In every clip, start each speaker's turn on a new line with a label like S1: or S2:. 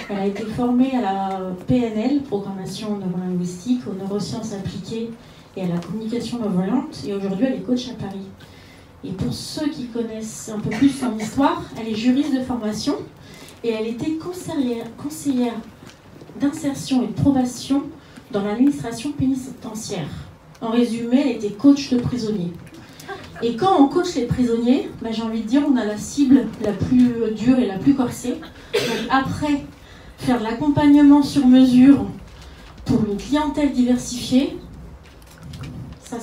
S1: Elle a été formée à la PNL, programmation neurolinguistique, aux neurosciences appliquées et à la communication non violente. Et aujourd'hui, elle est coach à Paris. Et pour ceux qui connaissent un peu plus son histoire, elle est juriste de formation et elle était conseillère d'insertion et de probation dans l'administration pénitentiaire. En résumé, elle était coach de prisonniers. Et quand on coach les prisonniers, j'ai envie de dire, on a la cible la plus dure et la plus corsée. Donc après, faire de l'accompagnement sur mesure pour une clientèle diversifiée, ça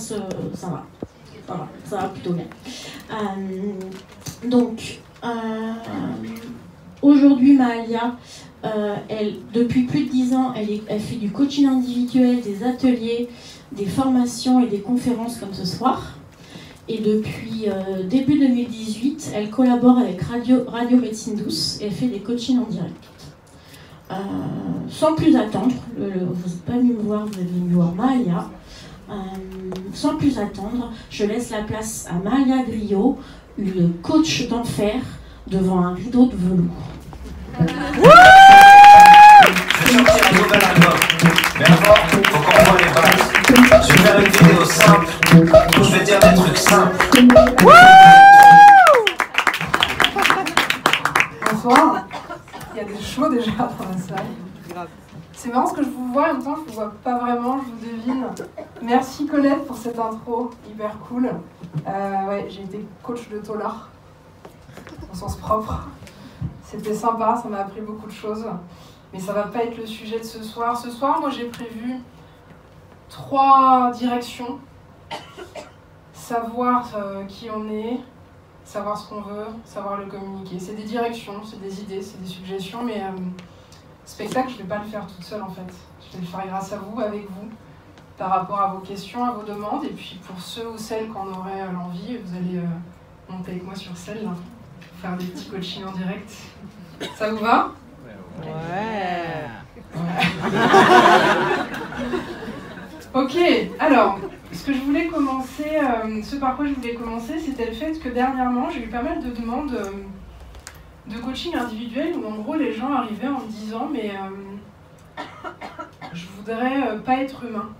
S1: va plutôt bien. Aujourd'hui, Mahalia, depuis plus de 10 ans, elle fait du coaching individuel, des ateliers, des formations et des conférences comme ce soir. Et depuis début 2018, elle collabore avec Radio Médecine Douce et elle fait des coachings en direct. Sans plus attendre, vous n'êtes pas venu me voir, vous êtes venu voir Mahalia. Sans plus attendre, je laisse la place à Mahalia Griot, une coach d'enfer, devant un rideau de velours.
S2: Je vais sortir un nouvel album. Mais avant, il faut comprendre les bases. Je vais faire une vidéo simple où je vais dire des trucs simples.
S3: Bonsoir. Il y a des chevaux déjà dans la salle. C'est marrant parce que je vous vois, en même temps je vous vois pas vraiment, je vous devine. Merci Colette pour cette intro, hyper cool. Ouais, j'ai été coach de tôlard, au sens propre. C'était sympa, ça m'a appris beaucoup de choses. Mais ça va pas être le sujet de ce soir. Ce soir, moi j'ai prévu 3 directions. Savoir qui on est, savoir ce qu'on veut, savoir le communiquer. C'est des directions, c'est des idées, c'est des suggestions, mais spectacle, je vais pas le faire toute seule en fait. Je vais le faire grâce à vous, avec vous, par rapport à vos questions, à vos demandes. Et puis pour ceux ou celles qui en auraient l'envie, vous allez monter avec moi sur scène, là, faire des petits coachings en direct. Ça vous va ? Ouais. Ok, alors, ce par quoi je voulais commencer, c'était le fait que dernièrement, j'ai eu pas mal de demandes de coaching individuel où en gros les gens arrivaient en me disant mais je voudrais pas être humain.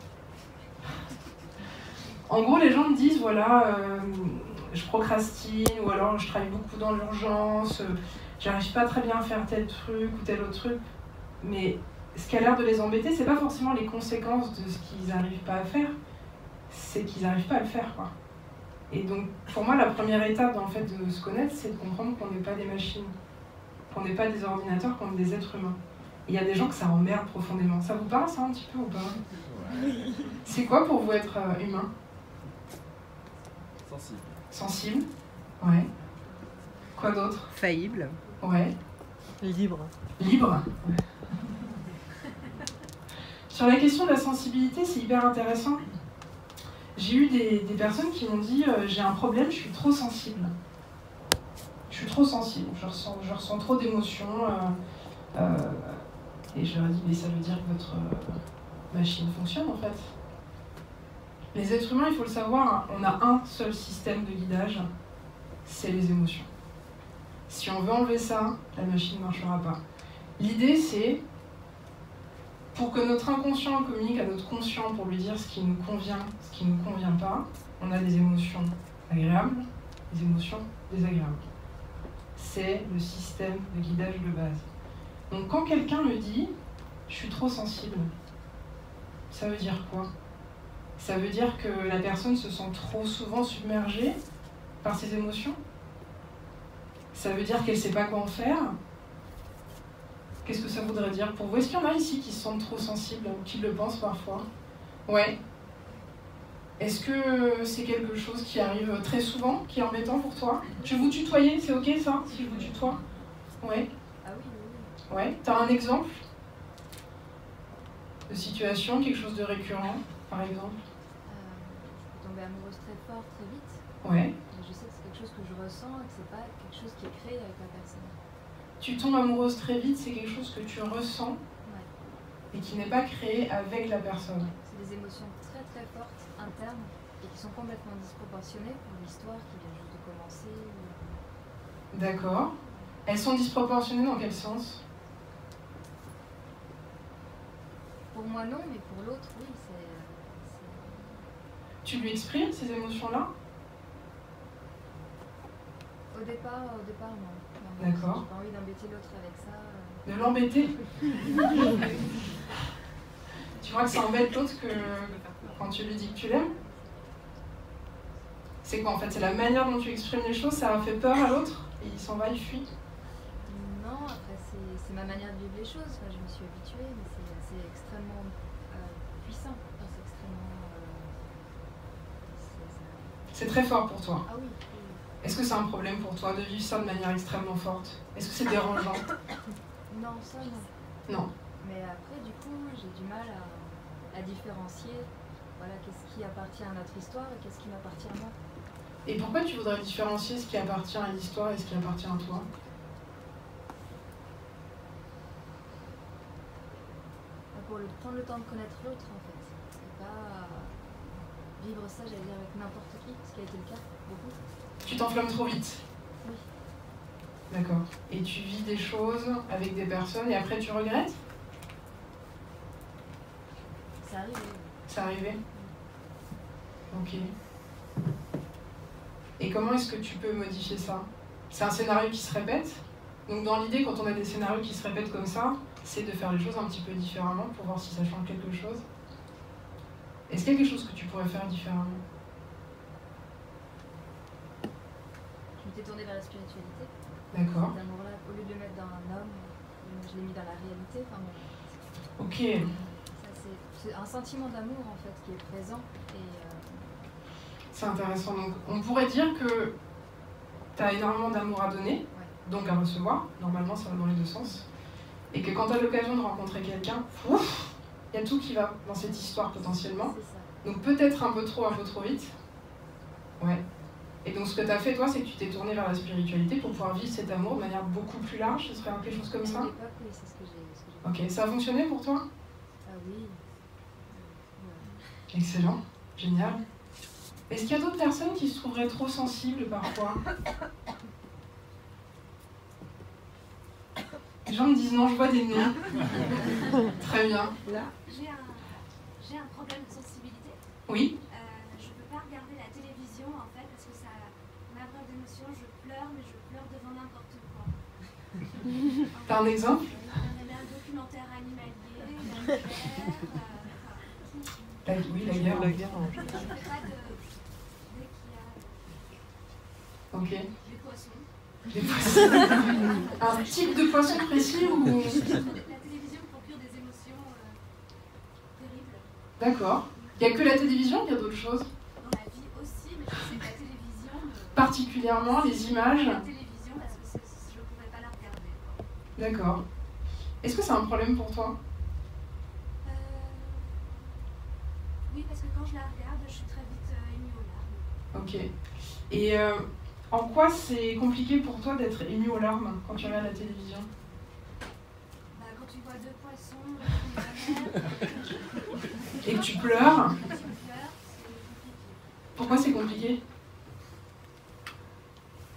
S3: En gros, les gens me disent voilà, je procrastine ou alors je travaille beaucoup dans l'urgence, j'arrive pas très bien à faire tel truc ou tel autre truc. Mais ce qui a l'air de les embêter, c'est pas forcément les conséquences de ce qu'ils n'arrivent pas à faire, c'est qu'ils n'arrivent pas à le faire, quoi. Et donc, pour moi, la première étape dans le fait de se connaître, c'est de comprendre qu'on n'est pas des machines, qu'on n'est pas des ordinateurs, qu'on est des êtres humains. Et il y a des gens que ça emmerde profondément. Ça vous parle, ça, un petit peu ou pas ? C'est quoi pour vous être humain ?
S4: Sensible.
S3: Sensible ? Ouais. Quoi d'autre ?
S5: Faillible.
S3: Ouais.
S5: Libre.
S3: Libre ? Ouais. Sur la question de la sensibilité, c'est hyper intéressant. J'ai eu des personnes qui m'ont dit j'ai un problème, je suis trop sensible. Je suis trop sensible, je ressens trop d'émotions. Et je leur ai dit mais ça veut dire que votre machine fonctionne en fait. Les êtres humains, il faut le savoir, on a un seul système de guidage, c'est les émotions. Si on veut enlever ça, la machine ne marchera pas. L'idée c'est pour que notre inconscient communique à notre conscient pour lui dire ce qui nous convient, ce qui ne nous convient pas, on a des émotions agréables, des émotions désagréables. C'est le système de guidage de base. Donc quand quelqu'un me dit « je suis trop sensible », ça veut dire quoi ? Ça veut dire que la personne se sent trop souvent submergée par ses émotions ? Ça veut dire qu'elle ne sait pas quoi en faire ? Qu'est-ce que ça voudrait dire pour vous ? Est-ce qu'il y en a ici qui se sentent trop sensibles, qui le pensent parfois ? Ouais. Est-ce que c'est quelque chose qui arrive très souvent, qui est embêtant pour toi ? Je vais vous tutoyer, c'est ok ça, si je vous tutoie ? Ouais.
S6: Ah oui.
S3: Ouais. T'as un exemple de situation, quelque chose de récurrent, par exemple ?
S6: Je peux tomber amoureuse très fort, très vite.
S3: Ouais.
S6: Mais je sais que c'est quelque chose que je ressens et que c'est pas quelque chose qui est créé avec la personne.
S3: Tu tombes amoureuse très vite, c'est quelque chose que tu ressens et qui n'est pas créé avec la personne.
S6: C'est des émotions très très fortes, internes, et qui sont complètement disproportionnées pour l'histoire qui vient juste de commencer.
S3: D'accord. Elles sont disproportionnées dans quel sens ?
S6: Pour moi, non, mais pour l'autre, oui.
S3: Tu lui exprimes ces émotions-là?
S6: Au départ, non.
S3: D'accord.
S6: J'ai pas envie d'embêter l'autre avec ça.
S3: De l'embêter? Tu crois que ça embête l'autre que quand tu lui dis que tu l'aimes? C'est quoi en fait? C'est la manière dont tu exprimes les choses, ça a fait peur à l'autre et il s'en va, il fuit?
S6: Non, après c'est ma manière de vivre les choses. Enfin, je me suis habituée, mais c'est extrêmement puissant. Enfin, c'est extrêmement.
S3: C'est très fort pour toi.
S6: Ah oui.
S3: Est-ce que c'est un problème pour toi de vivre ça de manière extrêmement forte? Est-ce que c'est dérangeant?
S6: Non, ça non.
S3: Non.
S6: Mais après, du coup, j'ai du mal à différencier. Voilà, qu'est-ce qui appartient à notre histoire et qu'est-ce qui m'appartient à moi.
S3: Et pourquoi tu voudrais différencier ce qui appartient à l'histoire et ce qui appartient à toi?
S6: Pour prendre le temps de connaître l'autre, en fait. Et pas vivre ça, j'allais dire, avec n'importe qui, ce qui a été le cas, beaucoup.
S3: Tu t'enflammes trop vite?
S6: Oui.
S3: D'accord. Et tu vis des choses avec des personnes et après tu regrettes?
S6: C'est arrivé.
S3: C'est arrivé? Ok. Et comment est-ce que tu peux modifier ça? C'est un scénario qui se répète. Donc dans l'idée, quand on a des scénarios qui se répètent comme ça, c'est de faire les choses un petit peu différemment pour voir si ça change quelque chose. Est-ce qu'il y a quelque chose que tu pourrais faire différemment?
S6: Je m'étais tournée vers la spiritualité.
S3: D'accord.
S6: Cet amour-là, au lieu de le mettre dans un homme, je l'ai mis dans la réalité. Enfin, bon,
S3: Ok.
S6: ça, c'est un sentiment d'amour en fait qui est présent. Et,
S3: C'est intéressant. Donc on pourrait dire que tu as énormément d'amour à donner,
S6: ouais.
S3: donc à recevoir. Normalement, ça va dans les deux sens. Et que quand tu as l'occasion de rencontrer quelqu'un, il y a tout qui va dans cette histoire potentiellement.
S6: C'est ça.
S3: Donc peut-être un peu trop vite. Ouais. Et donc ce que tu as fait, toi, c'est que tu t'es tourné vers la spiritualité pour pouvoir vivre cet amour de manière beaucoup plus large. Ce serait quelque chose comme ça?
S6: À l'époque, oui, c'est ce que j'ai
S3: Ok. Ça a fonctionné pour toi?
S6: Ah oui. Ouais.
S3: Excellent. Génial. Est-ce qu'il y a d'autres personnes qui se trouveraient trop sensibles parfois? Les gens me disent non, je vois des noms. Très bien.
S4: J'ai un problème de sensibilité.
S3: Oui.
S4: Je ne peux pas regarder la télévision en fait parce que ça m'abreuve d'émotions. Je pleure, mais je pleure devant n'importe quoi.
S3: T'as un exemple?
S4: Un documentaire animalier, la guerre.
S3: Oui, la guerre.
S4: Je ne fais pas de. Dès qu'il y a
S3: Ok.
S4: des poissons.
S3: Des poissons. Un type de poisson précis ou...
S4: La télévision me procure des émotions terribles.
S3: D'accord. Il n'y a que la télévision, il y a d'autres choses?
S4: Dans la vie aussi, mais je sais que la télévision.
S3: Particulièrement les images.
S4: La télévision parce que je ne pourrais pas la regarder.
S3: D'accord. Est-ce que c'est un problème pour toi?
S4: Oui, parce que quand je la regarde, je suis très vite émue aux larmes.
S3: Ok. Et en quoi c'est compliqué pour toi d'être ému aux larmes quand tu regardes la télévision?
S4: Bah, quand tu vois deux poissons dans la mer,
S3: Et que tu pleures?
S4: tu pleures, c'est compliqué.
S3: Pourquoi c'est compliqué?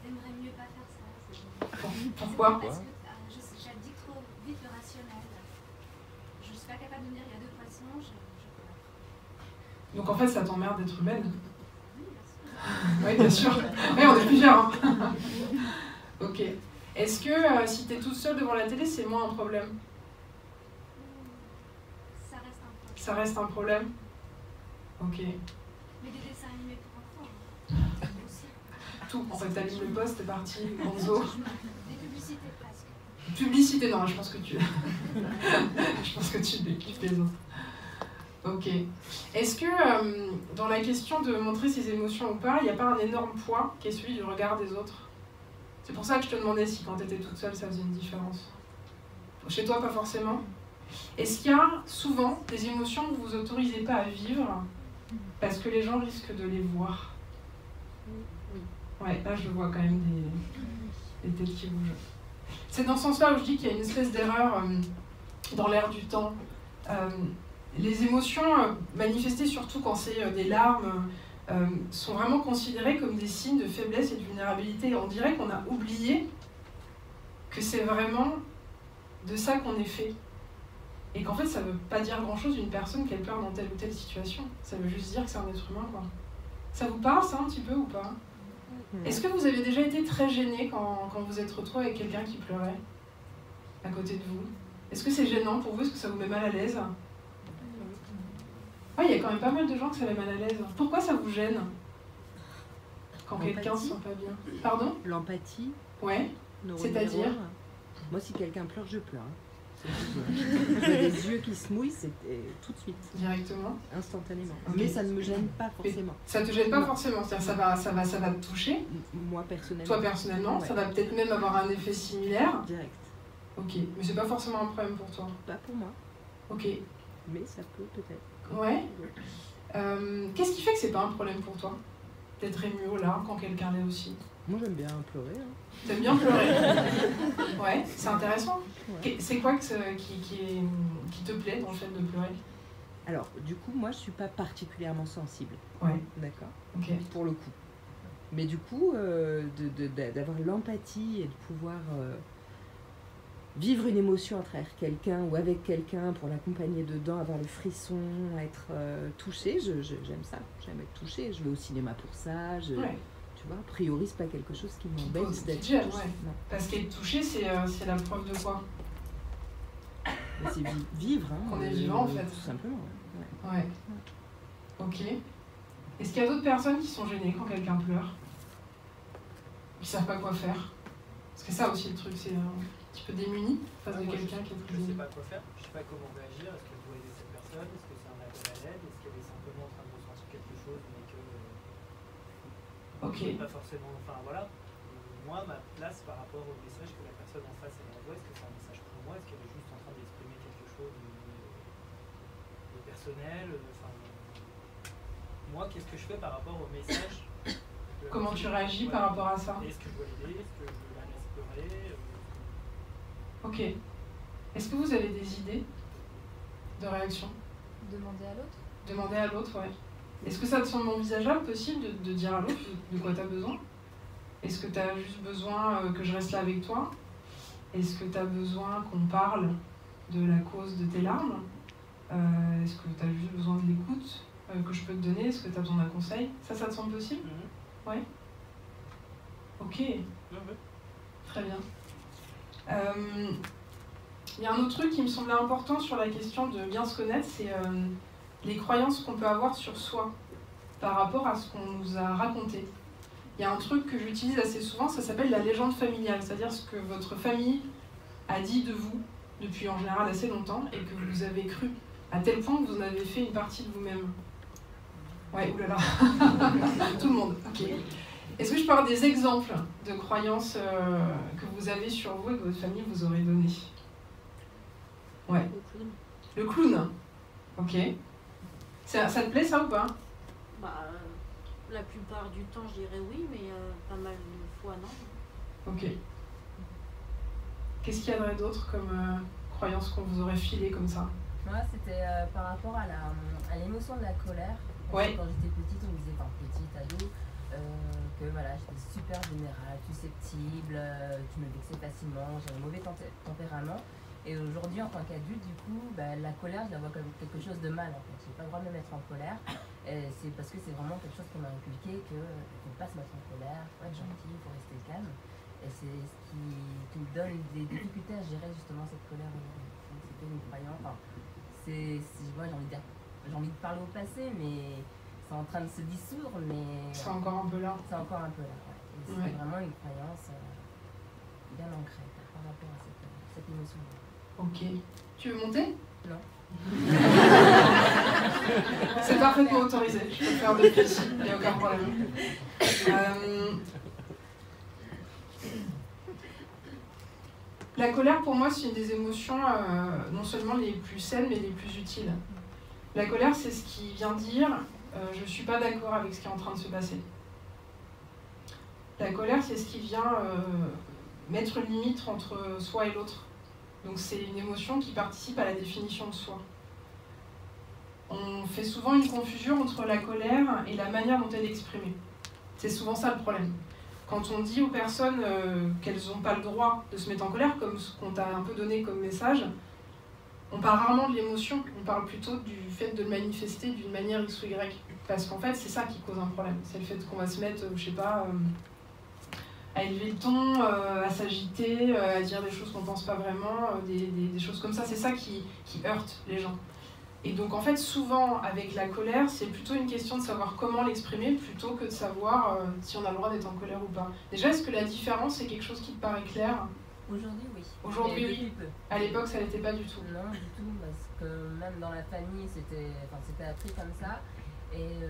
S4: J'aimerais mieux pas faire ça. C'est
S3: Pourquoi?
S4: parce que j'abdique trop vite le rationnel. Je suis pas capable de me dire il y a deux poissons, je pleure.
S3: Donc en fait, ça t'emmerde d'être humaine?
S4: Oui, bien sûr.
S3: Oui, bien sûr. Oui, on est plusieurs. Hein. Ok. Est-ce que si tu es toute seule devant la télé, c'est moins un problème?
S4: Ça reste un problème.
S3: Ça reste un problème? Ok.
S4: Mais des dessins animés pour enfants, aussi.
S3: Tout. En fait, t'allumes le poste, t'es parti, Gonzo.
S4: Des publicités presque.
S3: Publicité, non, je pense que tu... je pense que tu plaisantes. Ok. Est-ce que dans la question de montrer ses émotions ou pas, il n'y a pas un énorme poids qui est celui du regard des autres? C'est pour ça que je te demandais si quand tu étais toute seule, ça faisait une différence. Chez toi, pas forcément. Est-ce qu'il y a souvent des émotions que vous vous autorisez pas à vivre parce que les gens risquent de les voir?
S6: Oui.
S3: Ouais, là je vois quand même des têtes qui bougent. C'est dans ce sens-là où je dis qu'il y a une espèce d'erreur dans l'air du temps. Les émotions manifestées, surtout quand c'est des larmes, sont vraiment considérées comme des signes de faiblesse et de vulnérabilité. On dirait qu'on a oublié que c'est vraiment de ça qu'on est fait. Et qu'en fait, ça veut pas dire grand-chose d'une personne qu'elle pleure dans telle ou telle situation. Ça veut juste dire que c'est un être humain, quoi. Ça vous parle, ça, un petit peu, ou pas? Est-ce que vous avez déjà été très gêné quand vous êtes retrouvé avec quelqu'un qui pleurait à côté de vous? Est-ce que c'est gênant pour vous? Est-ce que ça vous met mal à l'aise? Ouais, il y a quand même pas mal de gens que ça met mal à l'aise. Pourquoi ça vous gêne quand quelqu'un se sent pas bien? Pardon?
S5: L'empathie.
S3: Ouais. C'est-à-dire?
S5: Moi, si quelqu'un pleure, je pleure. J'ai des yeux qui se mouillent, c'est tout de suite.
S3: Directement?
S5: Instantanément.
S3: Okay.
S5: Mais ça ne me gêne pas forcément.
S3: Ça te gêne pas forcément? C'est-à-dire ça va te toucher?
S5: Moi, personnellement.
S3: Toi, personnellement, ouais. Ça va peut-être même avoir un effet similaire?
S5: Direct.
S3: Ok, mais c'est pas forcément un problème pour toi?
S5: Pas pour moi.
S3: Ok.
S5: Mais ça peut peut-être.
S3: Ouais. Qu'est-ce qui fait que c'est pas un problème pour toi d'être ému aux larmes quand quelqu'un l'est aussi?
S5: Moi, j'aime bien pleurer. Hein.
S3: T'aimes bien pleurer? Ouais, c'est intéressant. Ouais. C'est quoi qui te plaît dans le fait de pleurer?
S5: Alors, du coup, moi, je suis pas particulièrement sensible.
S3: Ouais.
S5: D'accord.
S3: Ok.
S5: Pour le coup. Mais du coup, d'avoir l'empathie et de pouvoir vivre une émotion à travers quelqu'un ou avec quelqu'un pour l'accompagner dedans, avoir le frisson, être touché, j'aime ça. J'aime être touchée. Je vais au cinéma pour ça. Ouais. Tu vois, a priori, c'est pas quelque chose qui m'embête d'être touchée.
S3: Ouais. Parce qu'être touché, c'est la preuve de quoi?
S5: C'est vivre. Hein,
S3: qu'on est vivant, en fait.
S5: Tout simplement.
S3: Ouais. Ok. Est-ce qu'il y a d'autres personnes qui sont gênées quand quelqu'un pleure? Qui savent pas quoi faire? Parce que ça aussi, le truc, c'est un petit peu démuni face à quelqu'un qui est très gêné.
S7: Je sais pas quoi faire, je sais pas comment réagir. Est-ce que je dois aider cette personne? Est-ce que c'est un appel à l'aide? Est-ce qu'elle est simplement en train de ressentir quelque chose, mais que...
S3: Ok.
S7: Pas forcément, enfin voilà. Moi, ma place par rapport au message que la personne en face elle envoie, est-ce que c'est un message pour moi? Est-ce qu'elle est juste en train d'exprimer quelque chose de personnel? Enfin, moi, qu'est-ce que je fais par rapport au message?
S3: Comment tu réagis par rapport à ça?
S7: Est-ce que je dois l'aider? Est-ce que je la laisse pleurer?
S3: Ok. Est-ce que vous avez des idées de réaction?
S6: Demander à l'autre?
S3: Demander à l'autre, ouais. Est-ce que ça te semble envisageable, possible, de dire à l'autre de quoi tu as besoin? Est-ce que tu as juste besoin que je reste là avec toi? Est-ce que tu as besoin qu'on parle de la cause de tes larmes? Est-ce que tu as juste besoin de l'écoute que je peux te donner? Est-ce que tu as besoin d'un conseil? Ça te semble possible? Ouais. Ok. Très bien. Il y a un autre truc qui me semblait important sur la question de bien se connaître, c'est les croyances qu'on peut avoir sur soi par rapport à ce qu'on nous a raconté. Il y a un truc que j'utilise assez souvent, ça s'appelle la légende familiale, c'est-à-dire ce que votre famille a dit de vous depuis en général assez longtemps et que vous avez cru, à tel point que vous en avez fait une partie de vous-même. Ouais, oulala, tout le monde, ok. Est-ce que je peux avoir des exemples de croyances que vous avez sur vous et que votre famille vous aurait donné? Ouais. Le clown. Ok. Ça te plaît ça ou pas?
S8: La plupart du temps je dirais oui, mais pas mal de fois non.
S3: Ok. Qu'est-ce qu'il y a d'autre comme croyances qu'on vous aurait filé comme ça?
S9: Moi c'était par rapport à l'émotion de la colère.
S3: Ouais.
S9: Quand j'étais petite, on me disait, enfin petite, ado, que voilà, j'étais super générale, susceptible, je me vexais facilement, j'avais un mauvais tempérament. Et aujourd'hui, en tant qu'adulte, du coup, la colère, je la vois comme quelque chose de mal en fait. J'ai pas le droit de me mettre en colère. C'est parce que c'est vraiment quelque chose qu'on m'a inculqué qu'il ne faut pas se mettre en colère, il faut être gentil, il faut rester calme. Et c'est ce qui me donne des difficultés à gérer justement cette colère aujourd'hui. C'était une croyance. Enfin, moi j'ai envie de parler au passé, mais c'est en train de se dissoudre, mais...
S3: C'est encore un peu là.
S9: C'est encore un peu là, ouais. C'est vraiment une croyance bien ancrée par rapport à cette émotion-là.
S3: Ok. Tu veux monter?
S9: Non.
S3: C'est parfaitement autorisé, je peux le faire depuis ici, il n'y a aucun problème. La colère, pour moi, c'est une des émotions non seulement les plus saines, mais les plus utiles. La colère, c'est ce qui vient dire je ne suis pas d'accord avec ce qui est en train de se passer. La colère, c'est ce qui vient mettre une limite entre soi et l'autre. Donc c'est une émotion qui participe à la définition de soi. On fait souvent une confusion entre la colère et la manière dont elle est exprimée. C'est souvent ça le problème. Quand on dit aux personnes qu'elles n'ont pas le droit de se mettre en colère, comme ce qu'on t'a un peu donné comme message, on parle rarement de l'émotion, on parle plutôt du fait de le manifester d'une manière X ou Y. Parce qu'en fait, c'est ça qui cause un problème. C'est le fait qu'on va se mettre, je sais pas, à élever le ton, à s'agiter, à dire des choses qu'on pense pas vraiment, des choses comme ça. C'est ça qui heurte les gens. Et donc en fait, souvent, avec la colère, c'est plutôt une question de savoir comment l'exprimer plutôt que de savoir si on a le droit d'être en colère ou pas. Déjà, est-ce que la différence est quelque chose qui te paraît clair ?
S9: Aujourd'hui, oui.
S3: Aujourd'hui,
S9: Mais
S3: oui.
S9: peu.
S3: À l'époque, ça l'était pas du tout.
S9: Non, du tout, parce que même dans la famille, c'était appris comme ça. Et du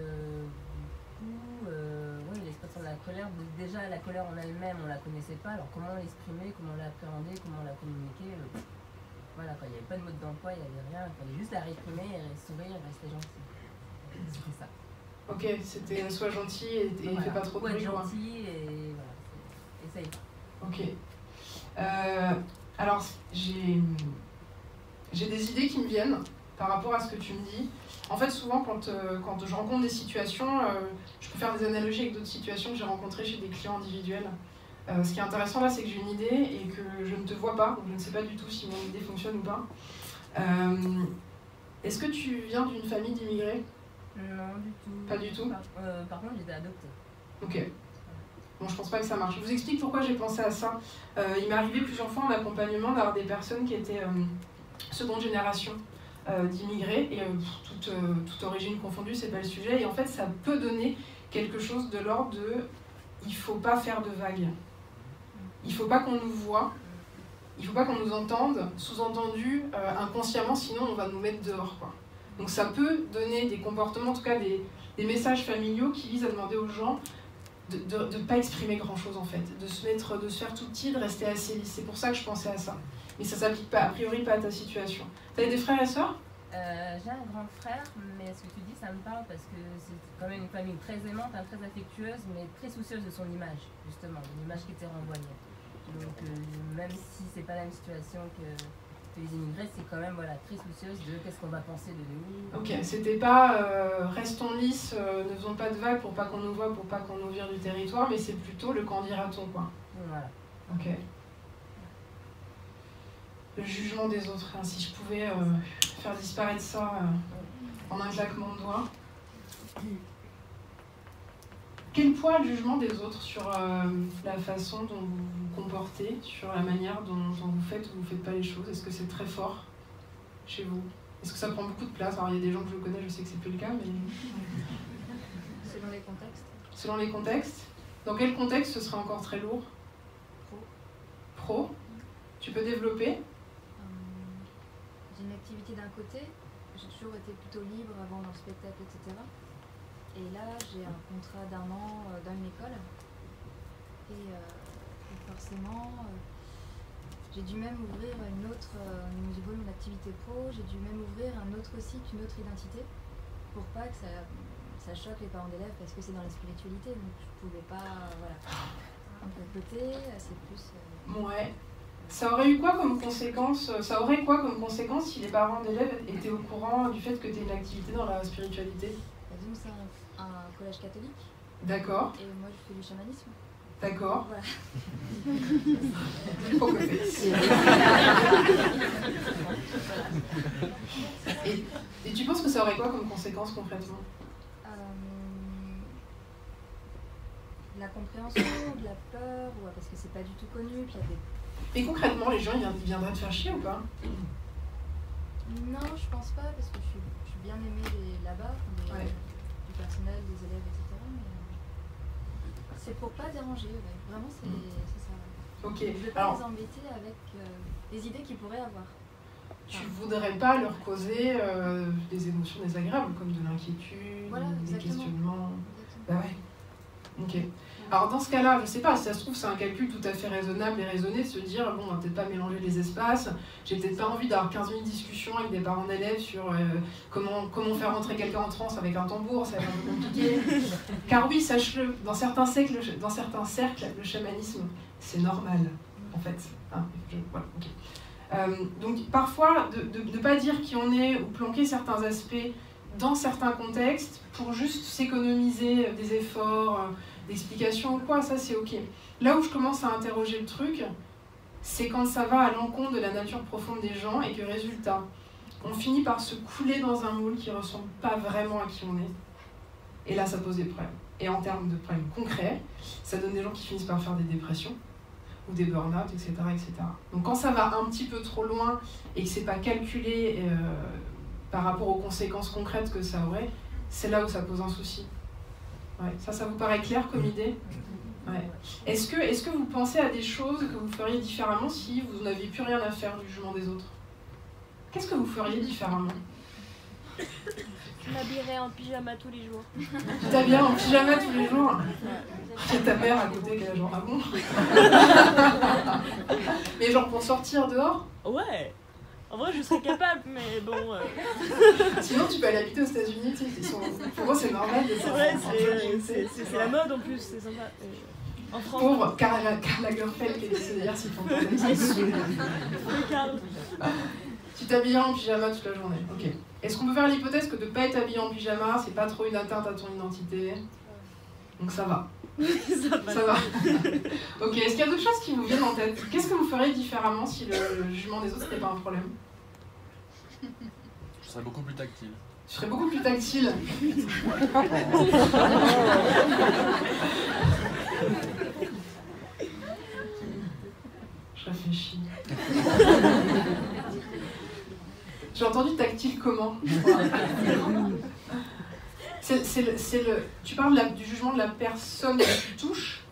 S9: coup, oui, l'expression de la colère, déjà la colère en elle-même, on la connaissait pas. Alors comment l'exprimer, comment l'appréhender, comment la communiquer voilà, quand il n'y avait pas de mode d'emploi, il n'y avait rien. Il fallait juste la réprimer, et sourire, et rester gentil. C'était ça.
S3: Ok, c'était sois gentil et
S9: voilà.
S3: fais pas trop de bruit.
S9: Être gentil et voilà, essaye pas.
S3: Ok. Alors, j'ai des idées qui me viennent par rapport à ce que tu me dis. En fait, souvent, quand je rencontre des situations, je peux faire des analogies avec d'autres situations que j'ai rencontrées chez des clients individuels. Ce qui est intéressant là, c'est que j'ai une idée et que je ne te vois pas, donc je ne sais pas du tout si mon idée fonctionne ou pas. Est-ce que tu viens d'une famille d'immigrés ?
S9: Non, du tout.
S3: Pas du tout ?
S9: Par contre, j'étais adoptée.
S3: Ok. Bon, je pense pas que ça marche. Je vous explique pourquoi j'ai pensé à ça. Il m'est arrivé plusieurs fois en accompagnement d'avoir des personnes qui étaient seconde génération d'immigrés, et toute origine confondue, c'est pas le sujet. Et en fait, ça peut donner quelque chose de l'ordre de « il faut pas faire de vagues ». Il faut pas qu'on nous voie, il faut pas qu'on nous entende, sous-entendu inconsciemment, sinon on va nous mettre dehors, quoi. Donc ça peut donner des comportements, en tout cas des messages familiaux qui visent à demander aux gens de ne pas exprimer grand-chose en fait, de se faire tout petit, de rester assez lisse. C'est pour ça que je pensais à ça. Mais ça s'applique pas, a priori pas à ta situation. T'as des frères et sœurs ?
S9: J'ai un grand frère, mais ce que tu dis, ça me parle parce que c'est quand même une famille très aimante, très affectueuse, mais très soucieuse de son image, justement, de l'image qui était renvoyée. Donc même si c'est pas la même situation que les immigrés, c'est quand même voilà, très soucieuse de qu'est-ce qu'on va penser de nous.
S3: Ok, c'était pas restons lisses, ne faisons pas de vagues pour pas qu'on nous voie, pour pas qu'on nous vire du territoire, mais c'est plutôt le qu'en dira-t-on, quoi.
S9: Voilà.
S3: Ok. Le jugement des autres, hein, si je pouvais faire disparaître ça en un claquement de doigts. Quel poids le jugement des autres sur la façon dont vous vous comportez, sur la manière dont vous faites ou vous ne faites pas les choses? Est-ce que c'est très fort chez vous? Est-ce que ça prend beaucoup de place? Alors il y a des gens que je connais, je sais que c'est plus le cas, mais...
S6: Selon les contextes.
S3: Selon les contextes? Dans quel contexte ce serait encore très lourd? Pro. Tu peux développer?
S6: J'ai une activité d'un côté, j'ai toujours été plutôt libre avant dans le spectacle, etc. Et là, j'ai un contrat d'1 an dans une école. Et forcément, j'ai dû même ouvrir une autre, au niveau de mon activité pro, j'ai dû même ouvrir un autre site, une autre identité, pour pas que ça choque les parents d'élèves, parce que c'est dans la spiritualité, donc je pouvais pas, voilà. Donc de côté, c'est plus...
S3: Ouais. Ça aurait eu quoi comme conséquence? Ça aurait quoi comme conséquence si les parents d'élèves étaient au courant du fait que tu as une activité dans la spiritualité?
S6: Donc c'est un collège catholique. D'accord. Et moi je fais du chamanisme.
S3: D'accord.
S6: Voilà.
S3: Et tu penses que ça aurait quoi comme conséquence concrètement?
S6: La compréhension, de la peur, parce que c'est pas du tout connu. Puis y a des...
S3: Et concrètement, les gens ils viendraient te faire chier ou pas?
S6: Non, je pense pas, parce que je suis bien aimée là-bas, du personnel, des élèves, etc. Mais c'est pour pas déranger, vraiment c'est ça.
S3: Ok.
S6: Je vais pas les embêter avec des idées qu'ils pourraient avoir.
S3: Tu voudrais pas leur causer des émotions désagréables, comme de l'inquiétude, des questionnements. Bah ouais. Ok. Alors dans ce cas-là, je sais pas, si ça se trouve c'est un calcul tout à fait raisonnable et raisonné de se dire bon, on va peut-être pas mélanger les espaces, j'ai peut-être pas envie d'avoir 15 000 discussions avec des parents d'élèves sur comment faire rentrer quelqu'un en transe avec un tambour, ça va être un peu compliqué. Car oui, sache-le, dans certains cercles, le chamanisme, c'est normal, en fait. Hein, voilà, okay. Donc parfois, de ne pas dire qui on est ou planquer certains aspects dans certains contextes pour juste s'économiser des efforts, d'explications ou quoi, ça c'est ok. Là où je commence à interroger le truc, c'est quand ça va à l'encontre de la nature profonde des gens et que résultat, on finit par se couler dans un moule qui ne ressemble pas vraiment à qui on est. Et là, ça pose des problèmes. Et en termes de problèmes concrets, ça donne des gens qui finissent par faire des dépressions ou des burn-out, etc., etc. Donc quand ça va un petit peu trop loin et que c'est pas calculé par rapport aux conséquences concrètes que ça aurait, c'est là où ça pose un souci. Ouais. Ça vous paraît clair comme idée? Ouais. Est-ce que vous pensez à des choses que vous feriez différemment si vous n'aviez plus rien à faire du jugement des autres? Qu'est-ce que vous feriez différemment?
S10: Je m'habillerais en pyjama tous les jours.
S3: Tu t'habillerais en pyjama tous les jours? C'est ta mère à côté qui est genre, ah bon? Mais genre pour sortir dehors?
S10: Ouais. En vrai, je serais capable, mais bon...
S3: Sinon, tu peux aller habiter aux États-Unis, tu sais, pour moi, c'est normal.
S10: C'est vrai, c'est la mode en plus, c'est sympa. En France...
S3: Pauvre Karl Lagerfeld qui est décédée hier, si tu entends Tu t'habilleras en pyjama toute la journée, ok. Est-ce qu'on peut faire l'hypothèse que de ne pas être habillé en pyjama, c'est pas trop une atteinte à ton identité? Donc ça va. Ça va. Ok, est-ce qu'il y a d'autres choses qui vous viennent en tête? Qu'est-ce que vous feriez différemment si le jugement des autres n'était pas un problème?
S11: Je serais beaucoup plus tactile.
S3: Je serais beaucoup plus tactile. Je réfléchis. J'ai entendu tactile comment? Tu parles du jugement de la personne que tu touches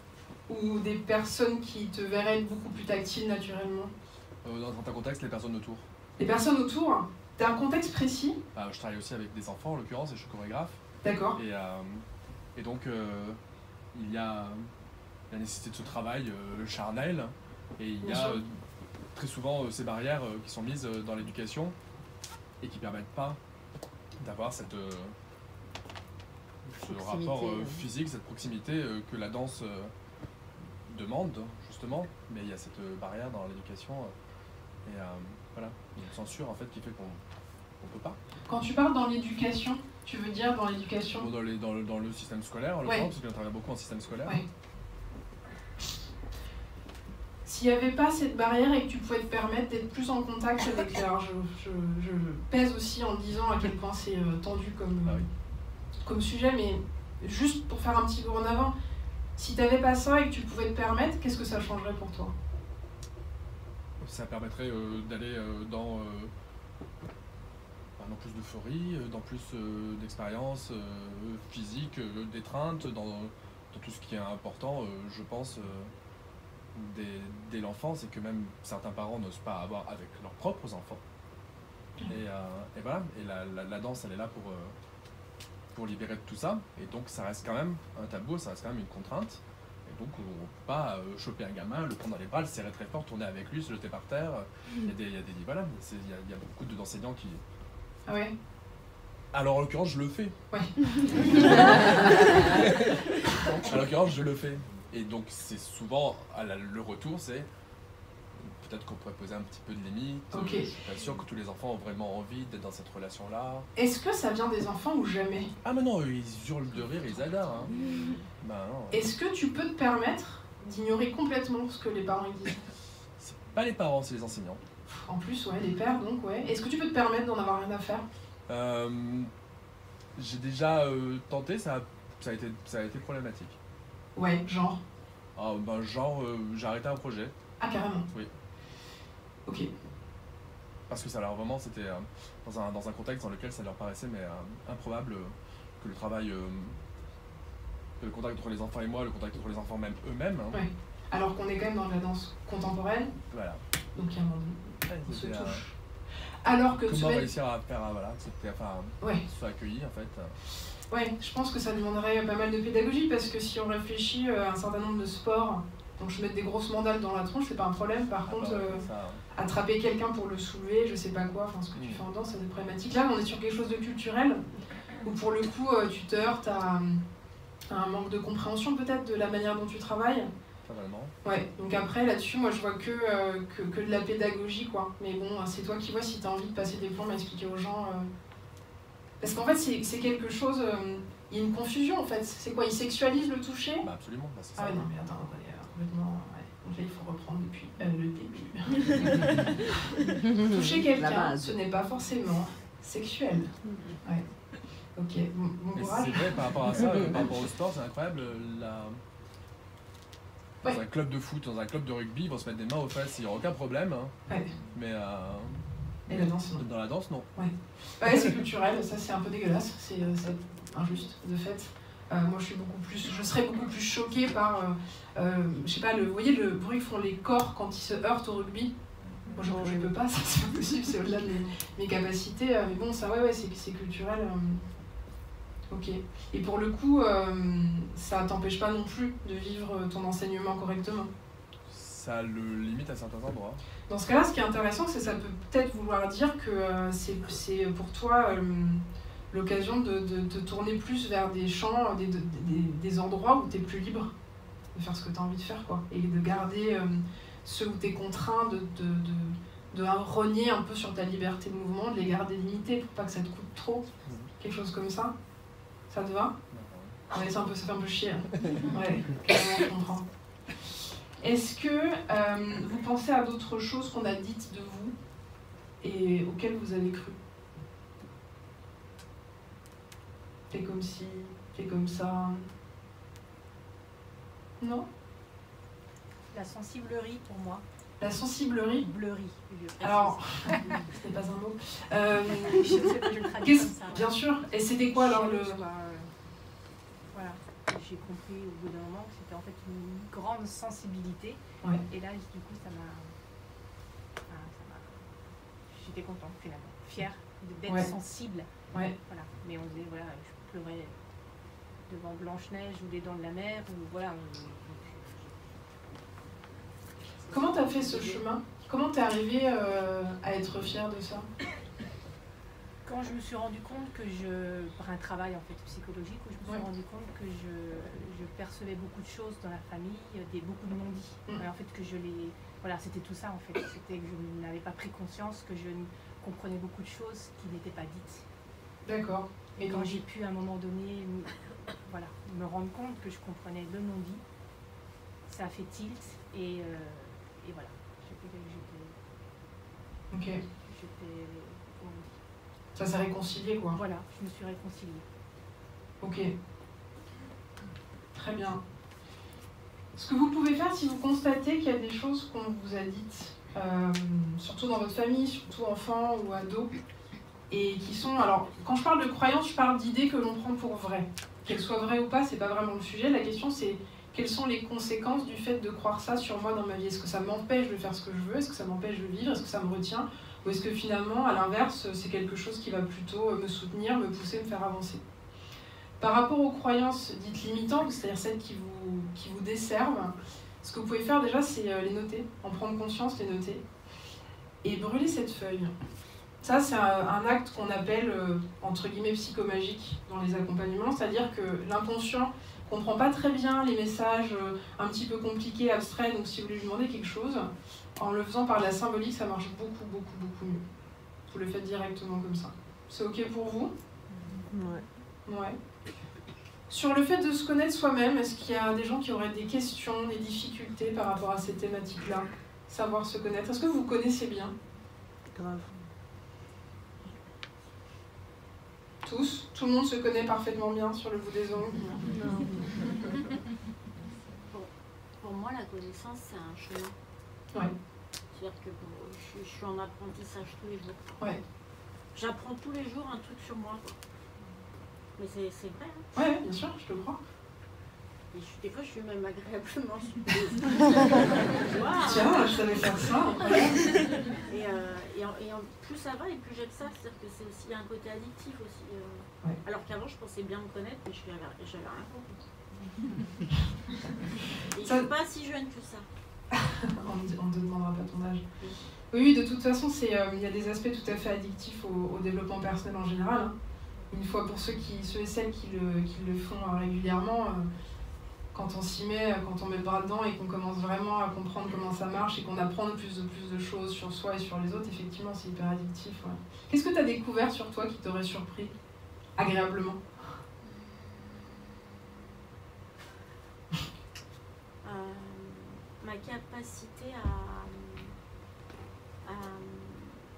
S3: ou des personnes qui te verraient beaucoup plus tactile naturellement?
S11: Dans un contexte, les personnes autour.
S3: Les personnes autour? T'as un contexte précis?
S11: Je travaille aussi avec des enfants en l'occurrence et je suis chorégraphe.
S3: D'accord.
S11: Et donc il y a la nécessité de ce travail charnel et il y a très souvent ces barrières qui sont mises dans l'éducation et qui ne permettent pas d'avoir ce rapport physique, cette proximité que la danse demande justement, mais il y a cette barrière dans l'éducation et voilà, il y a une censure en fait qui fait qu'on ne peut pas.
S3: Quand tu parles dans l'éducation, tu veux dire dans l'éducation?
S11: Dans le système scolaire, parce qu'on travaille beaucoup en système scolaire.
S3: Ouais. S'il n'y avait pas cette barrière et que tu pouvais te permettre d'être plus en contact avec... Alors je pèse aussi en disant à quel point c'est tendu comme sujet, mais juste pour faire un petit peu en avant, si tu n'avais pas ça et que tu pouvais te permettre, qu'est-ce que ça changerait pour toi?
S11: Ça permettrait d'aller dans plus d'euphorie, dans plus d'expérience physique, d'étreinte, dans tout ce qui est important, je pense, dès l'enfance, et que même certains parents n'osent pas avoir avec leurs propres enfants. Et voilà, et la danse, elle est là pour libérer de tout ça, et donc ça reste quand même un tabou, ça reste quand même une contrainte. Et donc on ne peut pas choper un gamin, le prendre dans les bras, le serrer très fort, tourner avec lui, se jeter par terre. Il y a beaucoup d'enseignants qui...
S3: Ah ouais?
S11: Alors en l'occurrence je le fais.
S3: Ouais.
S11: En l'occurrence je le fais. Et donc c'est souvent, le retour c'est peut-être qu'on pourrait poser un petit peu de limite.
S3: Okay.
S11: Je suis pas sûr que tous les enfants ont vraiment envie d'être dans cette relation-là.
S3: Est-ce que ça vient des enfants ou jamais?
S11: Ah mais non, ils hurlent de rire, ils adorent. Hein. Bah, non.
S3: Est-ce que tu peux te permettre d'ignorer complètement ce que les parents disent?
S11: C'est pas les parents, c'est les enseignants.
S3: En plus, ouais, les pères donc, ouais. Est-ce que tu peux te permettre d'en avoir rien à faire?
S11: J'ai déjà tenté, ça a été problématique.
S3: Ouais, genre?
S11: J'ai arrêté un projet.
S3: Ah, carrément?
S11: Oui.
S3: Ok.
S11: Parce que ça leur vraiment, c'était dans un contexte dans lequel ça leur paraissait improbable que le travail, le contact entre les enfants et moi, le contact entre les enfants même eux-mêmes. Hein.
S3: Ouais. Alors qu'on est quand même dans la danse contemporaine.
S11: Voilà.
S3: Donc il y a un moment on se touche. Alors que
S11: comment réussir à faire,
S3: ouais.
S11: se faire accueillir en fait.
S3: Ouais, je pense que ça demanderait pas mal de pédagogie parce que si on réfléchit à un certain nombre de sports, donc je mets des grosses mandales dans la tronche, c'est pas un problème. Par contre, attraper quelqu'un pour le soulever, je sais pas quoi, ce que tu fais en danse, c'est des problématiques. Là, on est sur quelque chose de culturel où pour le coup, tu te heurtes à un manque de compréhension peut-être de la manière dont tu travailles.
S11: Totalement.
S3: Ouais, donc après là-dessus, moi je vois que de la pédagogie quoi. Mais bon, c'est toi qui vois si tu as envie de passer des plombs à expliquer aux gens. Parce qu'en fait, c'est quelque chose. Il y a une confusion en fait. C'est quoi? Ils sexualisent le toucher?
S11: Bah absolument, bah, c'est ça.
S3: Ah ouais, non, mais attends, complètement. Donc là, il faut reprendre depuis le début. Toucher quelqu'un, ce n'est pas forcément sexuel. Ouais. Ok, bon courage.
S11: C'est vrai, par rapport à ça, par rapport au sport, c'est incroyable. Dans un club de foot, dans un club de rugby, ils vont se mettre des mains aux fesses, il n'y aura aucun problème. Hein.
S3: Ouais.
S11: Mais
S3: et la danse, non.
S11: Dans la danse, non.
S3: Ouais, c'est culturel, ça c'est un peu dégueulasse, c'est injuste de fait. Moi je serais beaucoup plus choquée par, je sais pas, vous voyez le bruit que font les corps quand ils se heurtent au rugby. Moi je peux pas, ça c'est pas possible, c'est au-delà de mes capacités, mais bon ça ouais c'est culturel. Ok. Et pour le coup, ça t'empêche pas non plus de vivre ton enseignement correctement.
S11: Ça le limite à certains endroits.
S3: Dans ce cas-là, ce qui est intéressant, c'est que ça peut peut-être vouloir dire que c'est pour toi l'occasion de te tourner plus vers des champs, des endroits où tu es plus libre de faire ce que tu as envie de faire, quoi. Et de garder ceux où tu es contraint de rogner un peu sur ta liberté de mouvement, de les garder limitées pour pas que ça te coûte trop. Quelque chose comme ça. Ça te va? Ouais, ça fait un peu chier. Hein. Ouais, je comprends. Est-ce que vous pensez à d'autres choses qu'on a dites de vous et auxquelles vous avez cru? T'es comme ci, t'es comme ça. Non?
S8: La sensiblerie pour moi.
S3: La sensiblerie?
S8: Bleurie.
S3: Alors, ce n'est pas un mot.
S8: Je sais pas, je le traduis comme ça.
S3: Bien sûr. Et c'était quoi alors le...
S8: Voilà. J'ai compris au bout d'un moment que c'était en fait une grande sensibilité.
S3: Ouais.
S8: Et là, du coup, ça m'a... J'étais contente finalement. Fière d'être sensible.
S3: Ouais.
S8: Voilà. Mais on disait, voilà, je pleurais devant Blanche-Neige ou Les Dents de la Mer. Ou voilà.
S3: Comment t'as fait ce chemin? Comment t'es arrivée à être fière de ça?
S8: Quand je me suis rendu compte que par un travail en fait psychologique, où je me suis rendu compte que je percevais beaucoup de choses dans la famille, beaucoup de non-dits. En fait, que voilà, c'était tout ça en fait. C'était que je n'avais pas pris conscience que je comprenais beaucoup de choses qui n'étaient pas dites.
S3: D'accord.
S8: Et quand j'ai pu à un moment donné, voilà, me rendre compte que je comprenais le non-dit, ça a fait tilt et voilà.
S3: Ok. Ça s'est réconcilié, quoi.
S8: Voilà, je me suis réconciliée.
S3: Ok. Très bien. Ce que vous pouvez faire si vous constatez qu'il y a des choses qu'on vous a dites, surtout dans votre famille, surtout enfant ou ado, et qui sont... Alors, quand je parle de croyances, je parle d'idées que l'on prend pour vraies. Qu'elles soient vraies ou pas, c'est pas vraiment le sujet. La question, c'est quelles sont les conséquences du fait de croire ça sur moi dans ma vie? Est-ce que ça m'empêche de faire ce que je veux? Est-ce que ça m'empêche de vivre? Est-ce que ça me retient? Ou est-ce que finalement, à l'inverse, c'est quelque chose qui va plutôt me soutenir, me pousser, me faire avancer? Par rapport aux croyances dites limitantes, c'est-à-dire celles qui vous desservent, ce que vous pouvez faire déjà, c'est les noter, en prendre conscience, les noter, et brûler cette feuille. Ça, c'est un acte qu'on appelle, entre guillemets, psychomagique dans les accompagnements, c'est-à-dire que l'inconscient ne comprend pas très bien les messages un petit peu compliqués, abstraits, donc si vous voulez lui demander quelque chose, en le faisant par la symbolique, ça marche beaucoup mieux. Vous le faites directement comme ça. C'est ok pour vous? Ouais. Sur le fait de se connaître soi-même, est-ce qu'il y a des gens qui auraient des questions, des difficultés par rapport à ces thématiques-là? Savoir se connaître. Est-ce que vous vous connaissez bien?
S10: Grave.
S3: Tous? Tout le monde se connaît parfaitement bien sur le bout des ongles?
S8: Non.
S12: Pour moi, la connaissance, c'est un chemin.
S3: Ouais.
S12: C'est-à-dire que je suis en apprentissage tous les jours.
S3: Ouais.
S12: J'apprends tous les jours un truc sur moi, quoi. Mais c'est vrai. Hein.
S3: Ouais, bien sûr, je te crois.
S12: Et des fois, je suis même agréablement surprise.
S3: Tiens, je savais faire ça.
S12: Et plus ça va et plus j'aime ça. C'est-à-dire que c'est aussi un côté addictif aussi.
S3: Ouais.
S12: Alors qu'avant, je pensais bien me connaître, mais j'avais rien compris. Et je ne suis pas si jeune que ça.
S3: On ne te demandera pas ton âge. Oui, de toute façon, il y a des aspects tout à fait addictifs au développement personnel en général. Hein. Une fois pour ceux et celles qui le font régulièrement, quand on s'y met, quand on met le bras dedans et qu'on commence vraiment à comprendre comment ça marche et qu'on apprend de plus de choses sur soi et sur les autres, effectivement, c'est hyper addictif. Ouais. Qu'est-ce que tu as découvert sur toi qui t'aurait surpris agréablement?
S12: ma capacité